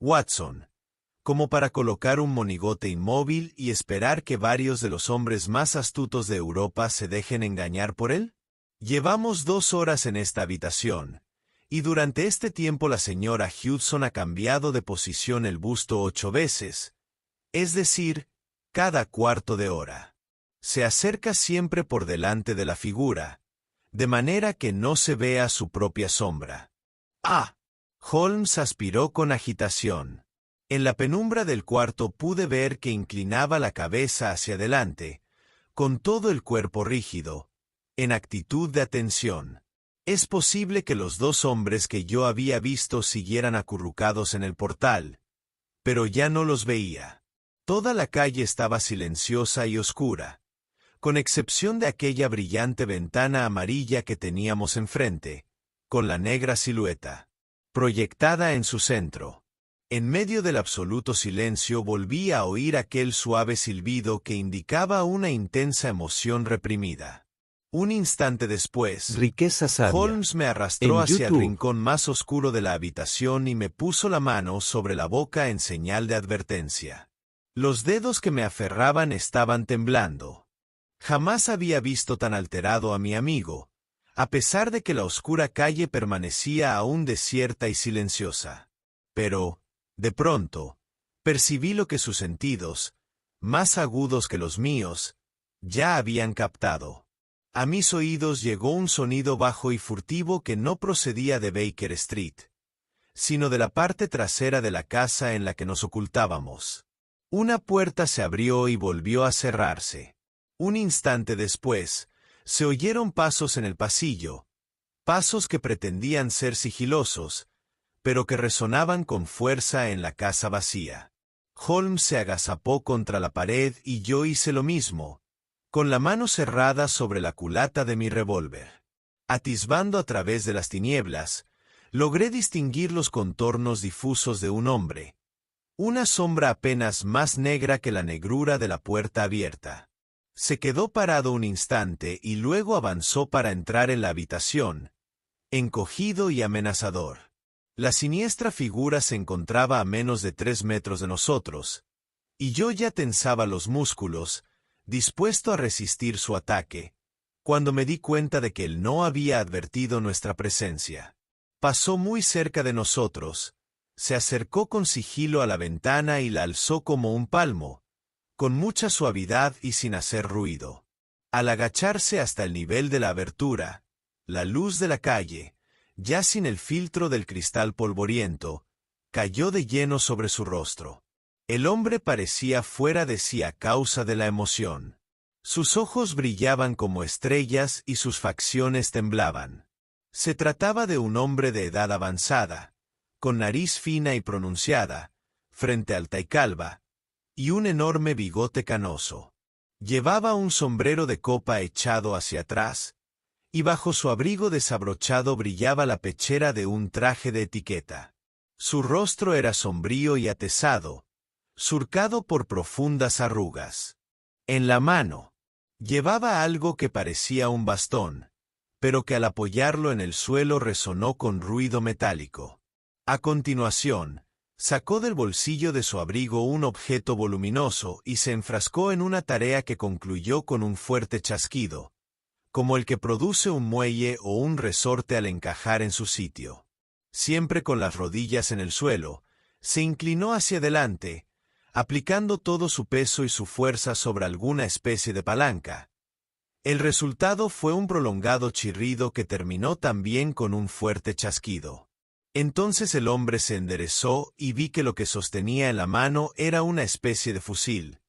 Watson, como para colocar un monigote inmóvil y esperar que varios de los hombres más astutos de Europa se dejen engañar por él. Llevamos 2 horas en esta habitación, y durante este tiempo la señora Hudson ha cambiado de posición el busto 8 veces, es decir, cada cuarto de hora. Se acerca siempre por delante de la figura, de manera que no se vea su propia sombra. ¡Ah! Holmes aspiró con agitación. En la penumbra del cuarto pude ver que inclinaba la cabeza hacia adelante, con todo el cuerpo rígido, en actitud de atención. Es posible que los 2 hombres que yo había visto siguieran acurrucados en el portal, pero ya no los veía. Toda la calle estaba silenciosa y oscura, con excepción de aquella brillante ventana amarilla que teníamos enfrente, con la negra silueta proyectada en su centro. En medio del absoluto silencio volví a oír aquel suave silbido que indicaba una intensa emoción reprimida. Un instante después, Riqueza sabia. Holmes me arrastró En hacia el YouTube. rincón más oscuro de la habitación y me puso la mano sobre la boca en señal de advertencia. Los dedos que me aferraban estaban temblando. Jamás había visto tan alterado a mi amigo, a pesar de que la oscura calle permanecía aún desierta y silenciosa. Pero, de pronto, percibí lo que sus sentidos, más agudos que los míos, ya habían captado. A mis oídos llegó un sonido bajo y furtivo que no procedía de Baker Street, sino de la parte trasera de la casa en la que nos ocultábamos. Una puerta se abrió y volvió a cerrarse. Un instante después, se oyeron pasos en el pasillo, pasos que pretendían ser sigilosos, pero que resonaban con fuerza en la casa vacía. Holmes se agazapó contra la pared y yo hice lo mismo, con la mano cerrada sobre la culata de mi revólver. Atisbando a través de las tinieblas, logré distinguir los contornos difusos de un hombre, una sombra apenas más negra que la negrura de la puerta abierta. Se quedó parado un instante y luego avanzó para entrar en la habitación, encogido y amenazador. La siniestra figura se encontraba a menos de 3 metros de nosotros, y yo ya tensaba los músculos, dispuesto a resistir su ataque, cuando me di cuenta de que él no había advertido nuestra presencia. Pasó muy cerca de nosotros, se acercó con sigilo a la ventana y la alzó como un palmo, con mucha suavidad y sin hacer ruido. Al agacharse hasta el nivel de la abertura, la luz de la calle, ya sin el filtro del cristal polvoriento, cayó de lleno sobre su rostro. El hombre parecía fuera de sí a causa de la emoción. Sus ojos brillaban como estrellas y sus facciones temblaban. Se trataba de un hombre de edad avanzada, con nariz fina y pronunciada, frente alta y calva, y un enorme bigote canoso. Llevaba un sombrero de copa echado hacia atrás, y bajo su abrigo desabrochado brillaba la pechera de un traje de etiqueta. Su rostro era sombrío y atezado, surcado por profundas arrugas. En la mano, llevaba algo que parecía un bastón, pero que al apoyarlo en el suelo resonó con ruido metálico. A continuación, sacó del bolsillo de su abrigo un objeto voluminoso y se enfrascó en una tarea que concluyó con un fuerte chasquido, como el que produce un muelle o un resorte al encajar en su sitio. Siempre con las rodillas en el suelo, se inclinó hacia adelante, aplicando todo su peso y su fuerza sobre alguna especie de palanca. El resultado fue un prolongado chirrido que terminó también con un fuerte chasquido. Entonces el hombre se enderezó y vi que lo que sostenía en la mano era una especie de fusil,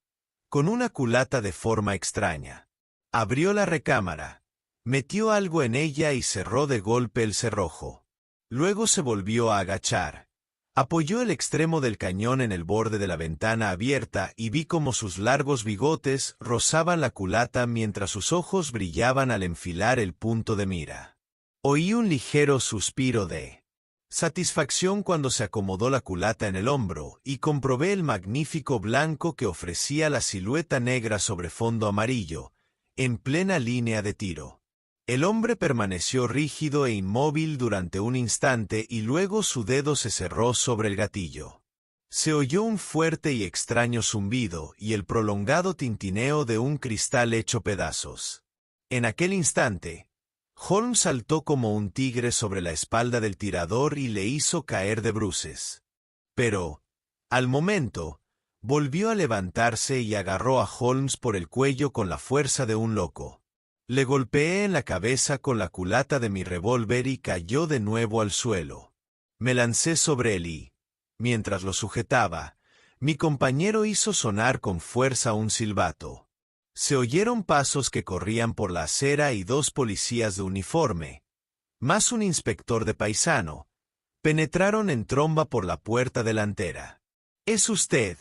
con una culata de forma extraña. Abrió la recámara, metió algo en ella y cerró de golpe el cerrojo. Luego se volvió a agachar. Apoyó el extremo del cañón en el borde de la ventana abierta y vi cómo sus largos bigotes rozaban la culata mientras sus ojos brillaban al enfilar el punto de mira. Oí un ligero suspiro de satisfacción cuando se acomodó la culata en el hombro y comprobé el magnífico blanco que ofrecía la silueta negra sobre fondo amarillo, en plena línea de tiro. El hombre permaneció rígido e inmóvil durante un instante y luego su dedo se cerró sobre el gatillo. Se oyó un fuerte y extraño zumbido y el prolongado tintineo de un cristal hecho pedazos. En aquel instante, Holmes saltó como un tigre sobre la espalda del tirador y le hizo caer de bruces. Pero, al momento, volvió a levantarse y agarró a Holmes por el cuello con la fuerza de un loco. Le golpeé en la cabeza con la culata de mi revólver y cayó de nuevo al suelo. Me lancé sobre él y, mientras lo sujetaba, mi compañero hizo sonar con fuerza un silbato. Se oyeron pasos que corrían por la acera y 2 policías de uniforme, más un inspector de paisano, penetraron en tromba por la puerta delantera. ¿Es usted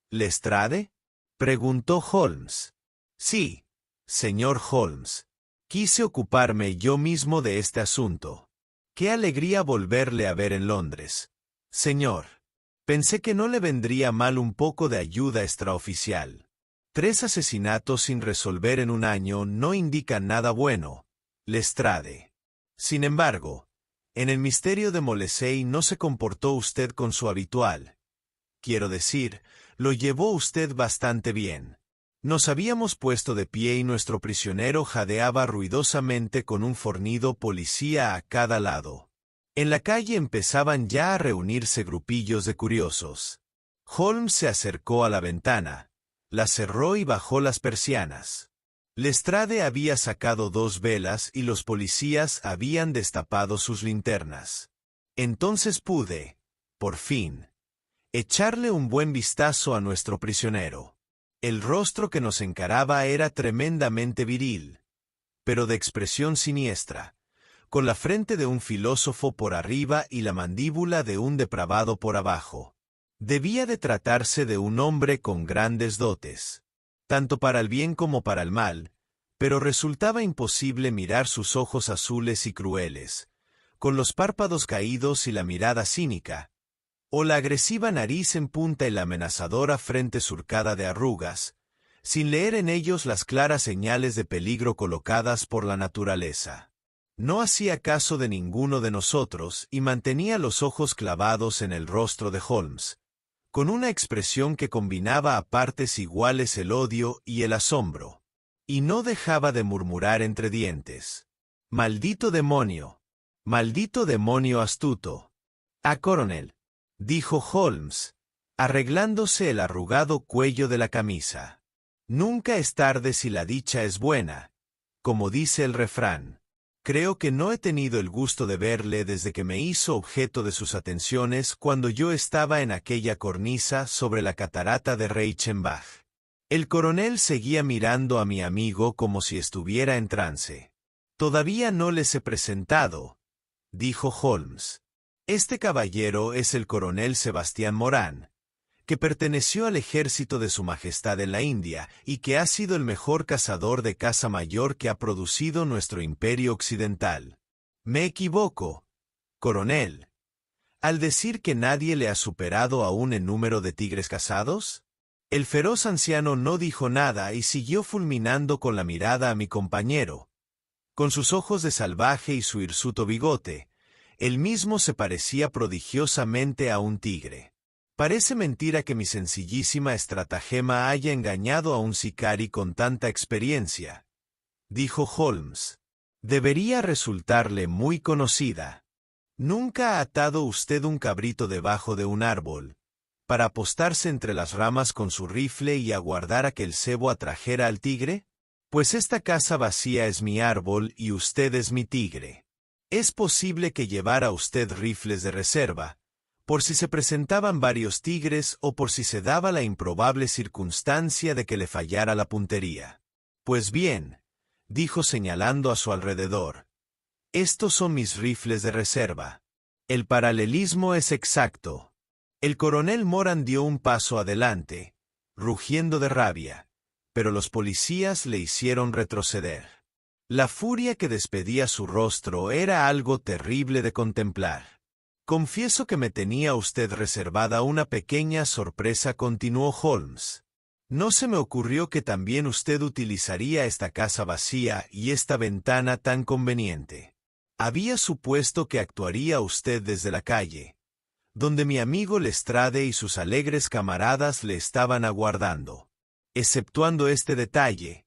Lestrade?, preguntó Holmes. Sí, señor Holmes. Quise ocuparme yo mismo de este asunto. Qué alegría volverle a ver en Londres, señor. Pensé que no le vendría mal un poco de ayuda extraoficial. 3 asesinatos sin resolver en un año no indican nada bueno, Lestrade. Sin embargo, en el misterio de Molesey no se comportó usted con su habitual. Quiero decir, lo llevó usted bastante bien. Nos habíamos puesto de pie y nuestro prisionero jadeaba ruidosamente con un fornido policía a cada lado. En la calle empezaban ya a reunirse grupillos de curiosos. Holmes se acercó a la ventana, la cerró y bajó las persianas. Lestrade había sacado 2 velas y los policías habían destapado sus linternas. Entonces pude, por fin, echarle un buen vistazo a nuestro prisionero. El rostro que nos encaraba era tremendamente viril, pero de expresión siniestra, con la frente de un filósofo por arriba y la mandíbula de un depravado por abajo. Debía de tratarse de un hombre con grandes dotes, tanto para el bien como para el mal, pero resultaba imposible mirar sus ojos azules y crueles, con los párpados caídos y la mirada cínica, o la agresiva nariz en punta y la amenazadora frente surcada de arrugas, sin leer en ellos las claras señales de peligro colocadas por la naturaleza. No hacía caso de ninguno de nosotros y mantenía los ojos clavados en el rostro de Holmes, con una expresión que combinaba a partes iguales el odio y el asombro, y no dejaba de murmurar entre dientes: «¡Maldito demonio! ¡Maldito demonio astuto!». «Ah, coronel», dijo Holmes, arreglándose el arrugado cuello de la camisa. «Nunca es tarde si la dicha es buena, como dice el refrán. Creo que no he tenido el gusto de verle desde que me hizo objeto de sus atenciones cuando yo estaba en aquella cornisa sobre la catarata de Reichenbach». El coronel seguía mirando a mi amigo como si estuviera en trance. «Todavía no les he presentado», dijo Holmes. «Este caballero es el coronel Sebastián Morán, que perteneció al ejército de Su Majestad en la India y que ha sido el mejor cazador de caza mayor que ha producido nuestro imperio occidental». «Me equivoco, coronel, al decir que nadie le ha superado aún en número de tigres cazados». El feroz anciano no dijo nada y siguió fulminando con la mirada a mi compañero. Con sus ojos de salvaje y su hirsuto bigote, él mismo se parecía prodigiosamente a un tigre. «Parece mentira que mi sencillísima estratagema haya engañado a un sicari con tanta experiencia», dijo Holmes. «Debería resultarle muy conocida. ¿Nunca ha atado usted un cabrito debajo de un árbol, para apostarse entre las ramas con su rifle y aguardar a que el cebo atrajera al tigre? Pues esta casa vacía es mi árbol y usted es mi tigre. Es posible que llevara usted rifles de reserva, por si se presentaban varios tigres o por si se daba la improbable circunstancia de que le fallara la puntería. Pues bien», dijo señalando a su alrededor, «estos son mis rifles de reserva. El paralelismo es exacto». El coronel Morán dio un paso adelante, rugiendo de rabia, pero los policías le hicieron retroceder. La furia que despedía su rostro era algo terrible de contemplar. «Confieso que me tenía usted reservada una pequeña sorpresa», continuó Holmes. «No se me ocurrió que también usted utilizaría esta casa vacía y esta ventana tan conveniente. Había supuesto que actuaría usted desde la calle, donde mi amigo Lestrade y sus alegres camaradas le estaban aguardando. Exceptuando este detalle,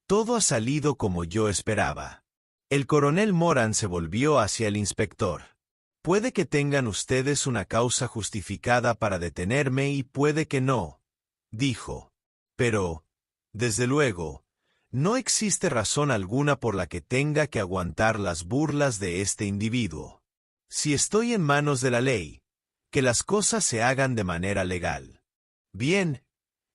todo ha salido como yo esperaba». El coronel Morán se volvió hacia el inspector. «Puede que tengan ustedes una causa justificada para detenerme y puede que no», dijo. «Pero, desde luego, no existe razón alguna por la que tenga que aguantar las burlas de este individuo. Si estoy en manos de la ley, que las cosas se hagan de manera legal». «Bien,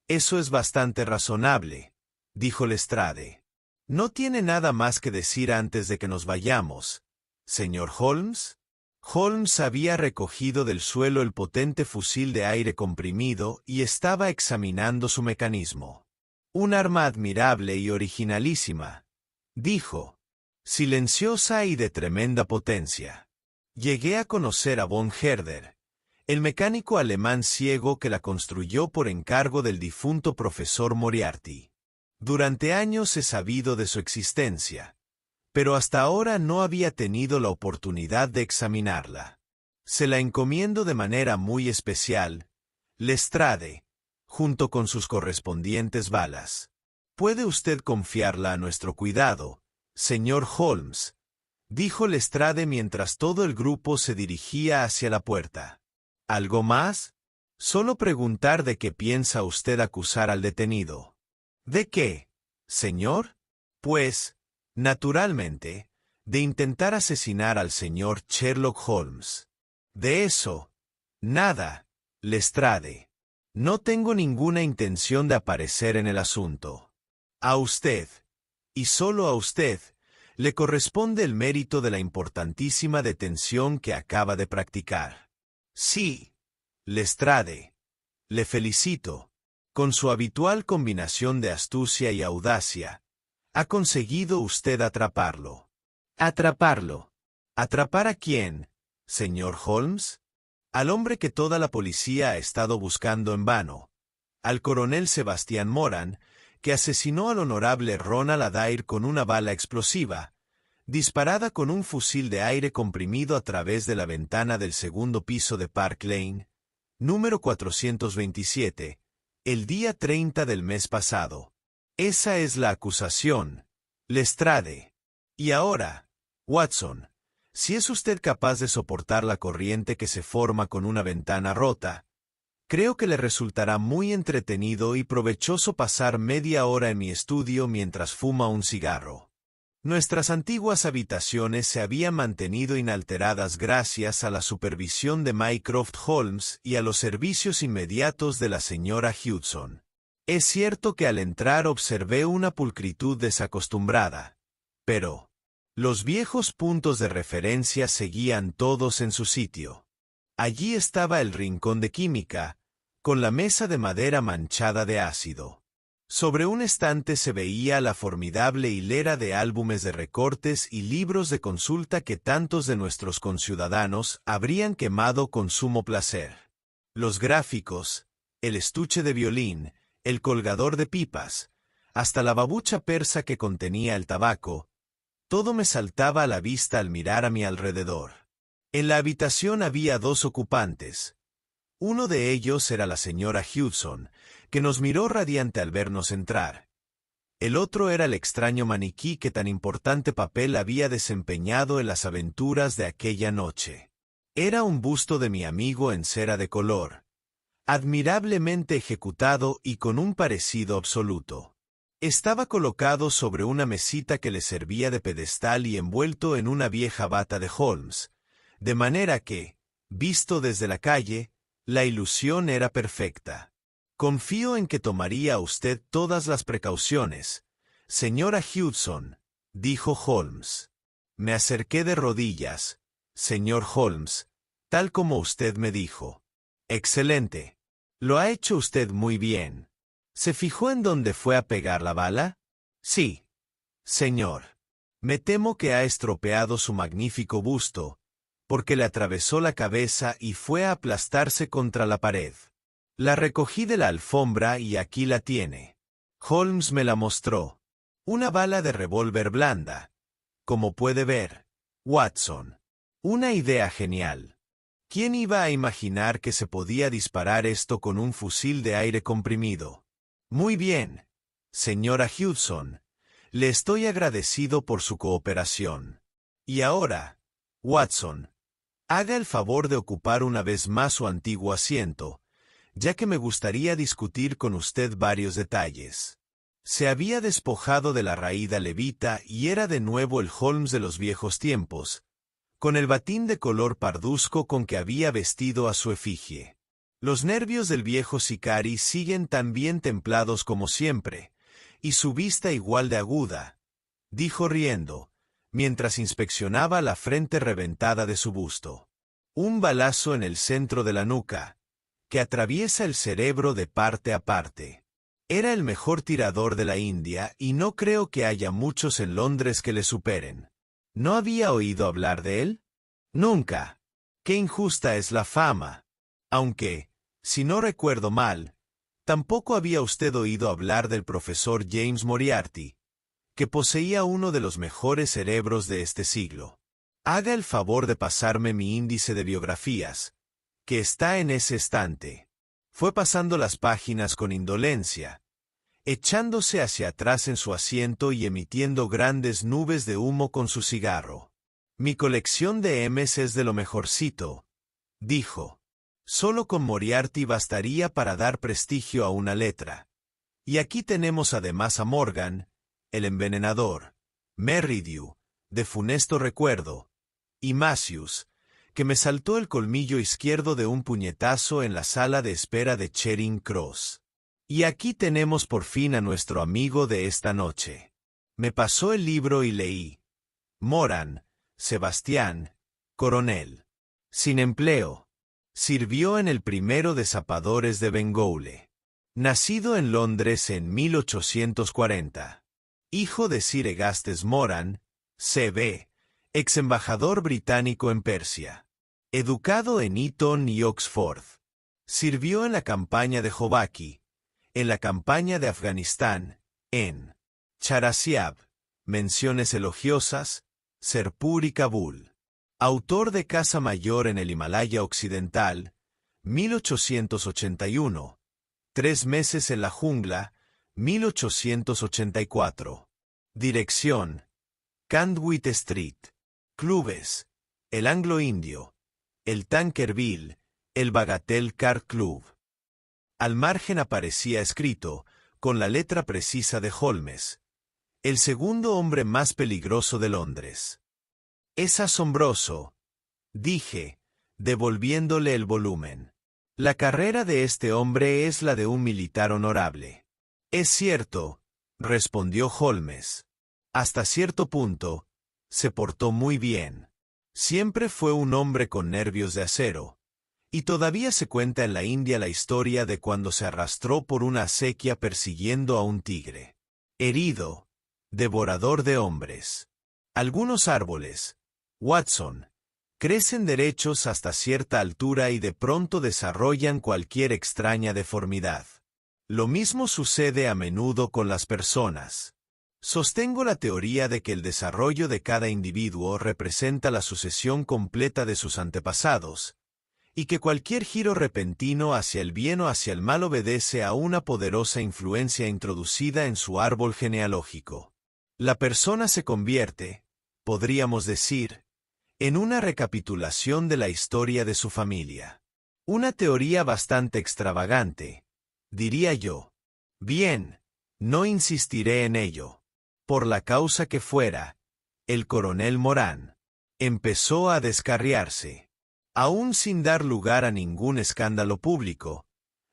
eso es bastante razonable», dijo Lestrade. «¿No tiene nada más que decir antes de que nos vayamos, señor Holmes?» Holmes había recogido del suelo el potente fusil de aire comprimido y estaba examinando su mecanismo. «Un arma admirable y originalísima», dijo, «silenciosa y de tremenda potencia. Llegué a conocer a von Herder, el mecánico alemán ciego que la construyó por encargo del difunto profesor Moriarty. Durante años he sabido de su existencia, pero hasta ahora no había tenido la oportunidad de examinarla. Se la encomiendo de manera muy especial, Lestrade, junto con sus correspondientes balas. Puede usted confiarla a nuestro cuidado, señor Holmes», dijo Lestrade mientras todo el grupo se dirigía hacia la puerta. «¿Algo más? Solo preguntar de qué piensa usted acusar al detenido». «¿De qué, señor?» «Pues, naturalmente, de intentar asesinar al señor Sherlock Holmes». «¿De eso?», Nada, Lestrade. No tengo ninguna intención de aparecer en el asunto. A usted, y solo a usted, le corresponde el mérito de la importantísima detención que acaba de practicar. Sí, Lestrade. Le felicito. Con su habitual combinación de astucia y audacia, ha conseguido usted atraparlo. ¿Atraparlo? ¿Atrapar a quién, señor Holmes? Al hombre que toda la policía ha estado buscando en vano. Al coronel Sebastián Moran, que asesinó al honorable Ronald Adair con una bala explosiva, disparada con un fusil de aire comprimido a través de la ventana del segundo piso de Park Lane, número 427, el día 30 del mes pasado. Esa es la acusación, Lestrade. Y ahora, Watson, si es usted capaz de soportar la corriente que se forma con una ventana rota, creo que le resultará muy entretenido y provechoso pasar media hora en mi estudio mientras fuma un cigarro. Nuestras antiguas habitaciones se habían mantenido inalteradas gracias a la supervisión de Mycroft Holmes y a los servicios inmediatos de la señora Hudson. Es cierto que al entrar observé una pulcritud desacostumbrada, pero los viejos puntos de referencia seguían todos en su sitio. Allí estaba el rincón de química, con la mesa de madera manchada de ácido. Sobre un estante se veía la formidable hilera de álbumes de recortes y libros de consulta que tantos de nuestros conciudadanos habrían quemado con sumo placer. Los gráficos, el estuche de violín, el colgador de pipas, hasta la babucha persa que contenía el tabaco, todo me saltaba a la vista al mirar a mi alrededor. En la habitación había dos ocupantes. Uno de ellos era la señora Hudson, que nos miró radiante al vernos entrar. El otro era el extraño maniquí que tan importante papel había desempeñado en las aventuras de aquella noche. Era un busto de mi amigo en cera de color, admirablemente ejecutado y con un parecido absoluto. Estaba colocado sobre una mesita que le servía de pedestal y envuelto en una vieja bata de Holmes, de manera que, visto desde la calle, la ilusión era perfecta. Confío en que tomaría usted todas las precauciones, señora Hudson, dijo Holmes. Me acerqué de rodillas, señor Holmes, tal como usted me dijo. Excelente. Lo ha hecho usted muy bien. ¿Se fijó en dónde fue a pegar la bala? Sí, señor. Me temo que ha estropeado su magnífico busto, porque le atravesó la cabeza y fue a aplastarse contra la pared. La recogí de la alfombra y aquí la tiene. Holmes me la mostró. Una bala de revólver blanda. Como puede ver, Watson. Una idea genial. ¿Quién iba a imaginar que se podía disparar esto con un fusil de aire comprimido? Muy bien, señora Hudson. Le estoy agradecido por su cooperación. Y ahora, Watson, haga el favor de ocupar una vez más su antiguo asiento, ya que me gustaría discutir con usted varios detalles. Se había despojado de la raída levita y era de nuevo el Holmes de los viejos tiempos, con el batín de color parduzco con que había vestido a su efigie. Los nervios del viejo sicari siguen tan bien templados como siempre, y su vista igual de aguda, dijo riendo, mientras inspeccionaba la frente reventada de su busto. Un balazo en el centro de la nuca, que atraviesa el cerebro de parte a parte. Era el mejor tirador de la India y no creo que haya muchos en Londres que le superen. ¿No había oído hablar de él? Nunca. Qué injusta es la fama. Aunque, si no recuerdo mal, tampoco había usted oído hablar del profesor James Moriarty, que poseía uno de los mejores cerebros de este siglo. Haga el favor de pasarme mi índice de biografías, que está en ese estante. Fue pasando las páginas con indolencia, echándose hacia atrás en su asiento y emitiendo grandes nubes de humo con su cigarro. Mi colección de M's es de lo mejorcito, dijo. Solo con Moriarty bastaría para dar prestigio a una letra. Y aquí tenemos además a Morgan, el envenenador, Merridew, de funesto recuerdo, y Matthews, que me saltó el colmillo izquierdo de un puñetazo en la sala de espera de Charing Cross. Y aquí tenemos por fin a nuestro amigo de esta noche. Me pasó el libro y leí. Moran, Sebastián, coronel. Sin empleo. Sirvió en el primero de zapadores de Bengoule. Nacido en Londres en 1840. Hijo de Sir Agastes Moran, C.B., ex embajador británico en Persia. Educado en Eton y Oxford. Sirvió en la campaña de Jobaki, en la campaña de Afganistán, en Charasiab, menciones elogiosas, Serpur y Kabul. Autor de Casa Mayor en el Himalaya Occidental, 1881. 3 meses en la jungla, 1884. Dirección: Candwit Street. Clubes: el Anglo-Indio, el Tankerville, el Bagatelle Car Club. Al margen aparecía escrito, con la letra precisa de Holmes: el segundo hombre más peligroso de Londres. Es asombroso, dije, devolviéndole el volumen. La carrera de este hombre es la de un militar honorable. Es cierto, respondió Holmes. Hasta cierto punto, se portó muy bien. Siempre fue un hombre con nervios de acero. Y todavía se cuenta en la India la historia de cuando se arrastró por una acequia persiguiendo a un tigre. Herido, devorador de hombres. Algunos árboles, Watson, crecen derechos hasta cierta altura y de pronto desarrollan cualquier extraña deformidad. Lo mismo sucede a menudo con las personas. Sostengo la teoría de que el desarrollo de cada individuo representa la sucesión completa de sus antepasados, y que cualquier giro repentino hacia el bien o hacia el mal obedece a una poderosa influencia introducida en su árbol genealógico. La persona se convierte, podríamos decir, en una recapitulación de la historia de su familia. Una teoría bastante extravagante, diría yo. Bien, no insistiré en ello. Por la causa que fuera, el coronel Moran empezó a descarriarse. Aún sin dar lugar a ningún escándalo público,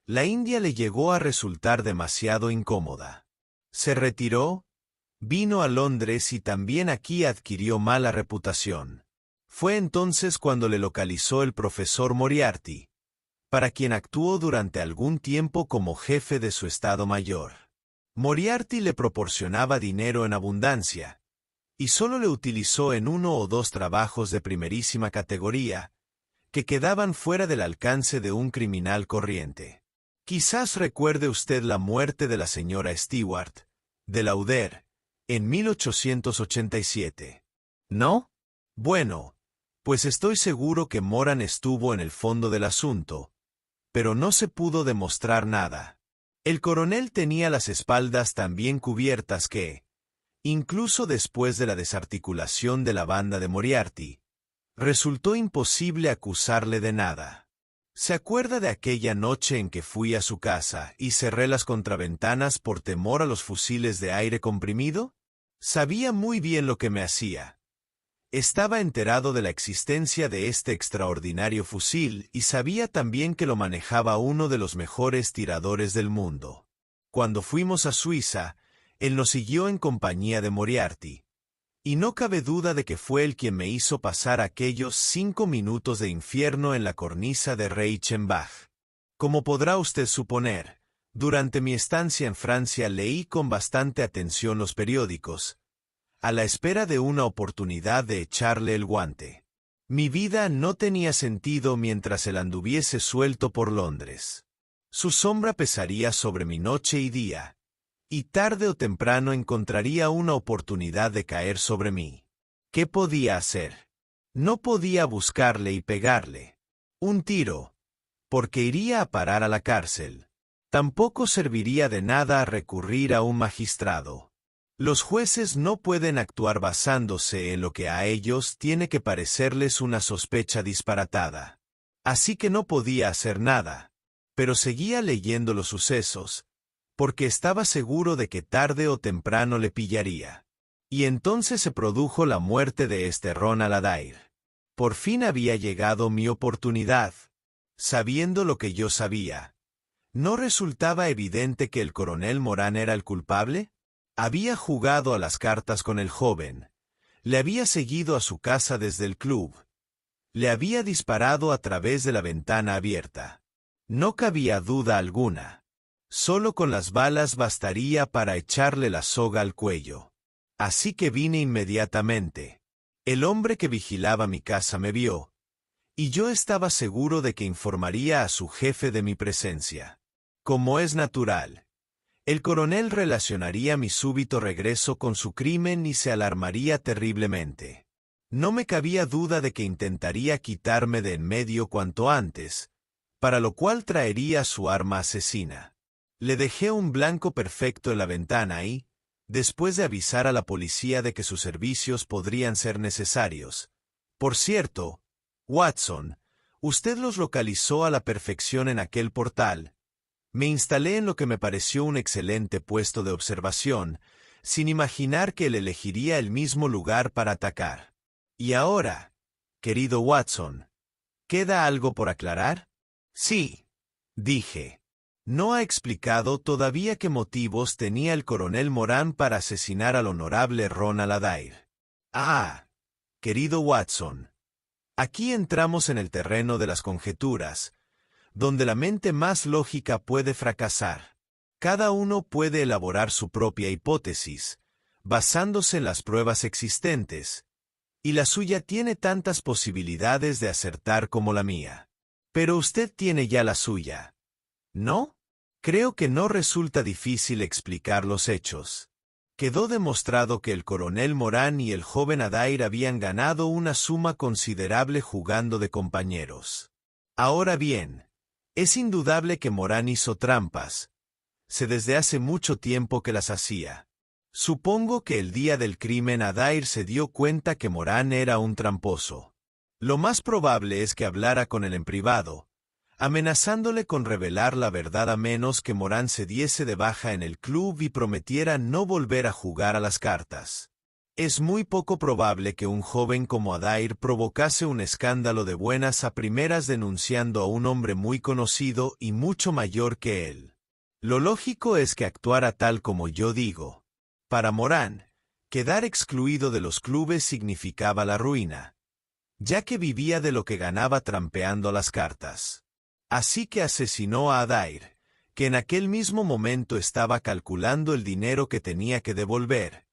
la India le llegó a resultar demasiado incómoda. Se retiró, vino a Londres y también aquí adquirió mala reputación. Fue entonces cuando le localizó el profesor Moriarty, para quien actuó durante algún tiempo como jefe de su Estado Mayor. Moriarty le proporcionaba dinero en abundancia, y solo le utilizó en 1 o 2 trabajos de primerísima categoría, que quedaban fuera del alcance de un criminal corriente. Quizás recuerde usted la muerte de la señora Stewart, de Lauder, en 1887. ¿No? Bueno, pues estoy seguro que Moran estuvo en el fondo del asunto, pero no se pudo demostrar nada. El coronel tenía las espaldas tan bien cubiertas que, incluso después de la desarticulación de la banda de Moriarty, resultó imposible acusarle de nada. ¿Se acuerda de aquella noche en que fui a su casa y cerré las contraventanas por temor a los fusiles de aire comprimido? Sabía muy bien lo que me hacía. Estaba enterado de la existencia de este extraordinario fusil y sabía también que lo manejaba uno de los mejores tiradores del mundo. Cuando fuimos a Suiza, él nos siguió en compañía de Moriarty, y no cabe duda de que fue él quien me hizo pasar aquellos 5 minutos de infierno en la cornisa de Reichenbach. Como podrá usted suponer, durante mi estancia en Francia leí con bastante atención los periódicos, a la espera de una oportunidad de echarle el guante. Mi vida no tenía sentido mientras él anduviese suelto por Londres. Su sombra pesaría sobre mi noche y día, y tarde o temprano encontraría una oportunidad de caer sobre mí. ¿Qué podía hacer? No podía buscarle y pegarle un tiro, porque iría a parar a la cárcel. Tampoco serviría de nada recurrir a un magistrado. Los jueces no pueden actuar basándose en lo que a ellos tiene que parecerles una sospecha disparatada. Así que no podía hacer nada, pero seguía leyendo los sucesos, porque estaba seguro de que tarde o temprano le pillaría. Y entonces se produjo la muerte de Ron Aladair. Por fin había llegado mi oportunidad. Sabiendo lo que yo sabía, ¿no resultaba evidente que el coronel Morán era el culpable? Había jugado a las cartas con el joven, le había seguido a su casa desde el club, le había disparado a través de la ventana abierta. No cabía duda alguna. Solo con las balas bastaría para echarle la soga al cuello. Así que vine inmediatamente. El hombre que vigilaba mi casa me vio, y yo estaba seguro de que informaría a su jefe de mi presencia. Como es natural, el coronel relacionaría mi súbito regreso con su crimen y se alarmaría terriblemente. No me cabía duda de que intentaría quitarme de en medio cuanto antes, para lo cual traería su arma asesina. Le dejé un blanco perfecto en la ventana y, después de avisar a la policía de que sus servicios podrían ser necesarios. Por cierto, Watson, usted los localizó a la perfección en aquel portal. Me instalé en lo que me pareció un excelente puesto de observación, sin imaginar que él elegiría el mismo lugar para atacar. Y ahora, querido Watson, ¿queda algo por aclarar? Sí, dije. No ha explicado todavía qué motivos tenía el coronel Morán para asesinar al honorable Ronald Adair. Ah, querido Watson, aquí entramos en el terreno de las conjeturas, donde la mente más lógica puede fracasar. Cada uno puede elaborar su propia hipótesis, basándose en las pruebas existentes, y la suya tiene tantas posibilidades de acertar como la mía. Pero usted tiene ya la suya, ¿no? Creo que no resulta difícil explicar los hechos. Quedó demostrado que el coronel Morán y el joven Adair habían ganado una suma considerable jugando de compañeros. Ahora bien, es indudable que Morán hizo trampas. Sé desde hace mucho tiempo que las hacía. Supongo que el día del crimen Adair se dio cuenta que Morán era un tramposo. Lo más probable es que hablara con él en privado, amenazándole con revelar la verdad a menos que Morán se diese de baja en el club y prometiera no volver a jugar a las cartas. Es muy poco probable que un joven como Adair provocase un escándalo de buenas a primeras denunciando a un hombre muy conocido y mucho mayor que él. Lo lógico es que actuara tal como yo digo. Para Morán, quedar excluido de los clubes significaba la ruina, ya que vivía de lo que ganaba trampeando las cartas. Así que asesinó a Adair, que en aquel mismo momento estaba calculando el dinero que tenía que devolver,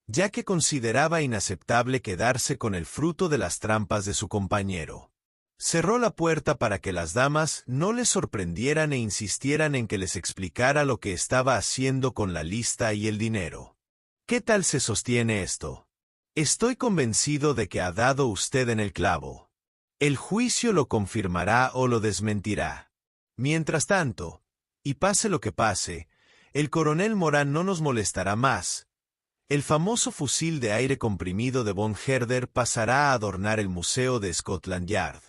ya que consideraba inaceptable quedarse con el fruto de las trampas de su compañero. Cerró la puerta para que las damas no le sorprendieran e insistieran en que les explicara lo que estaba haciendo con la lista y el dinero. ¿Qué tal se sostiene esto? Estoy convencido de que ha dado usted en el clavo. El juicio lo confirmará o lo desmentirá. Mientras tanto, y pase lo que pase, el coronel Morán no nos molestará más. El famoso fusil de aire comprimido de von Herder pasará a adornar el museo de Scotland Yard.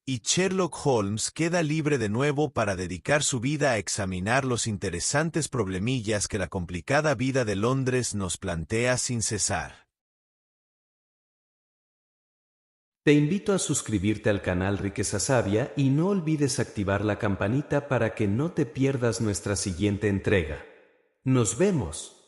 Y Sherlock Holmes queda libre de nuevo para dedicar su vida a examinar los interesantes problemillas que la complicada vida de Londres nos plantea sin cesar. Te invito a suscribirte al canal Riqueza Sabia y no olvides activar la campanita para que no te pierdas nuestra siguiente entrega. ¡Nos vemos!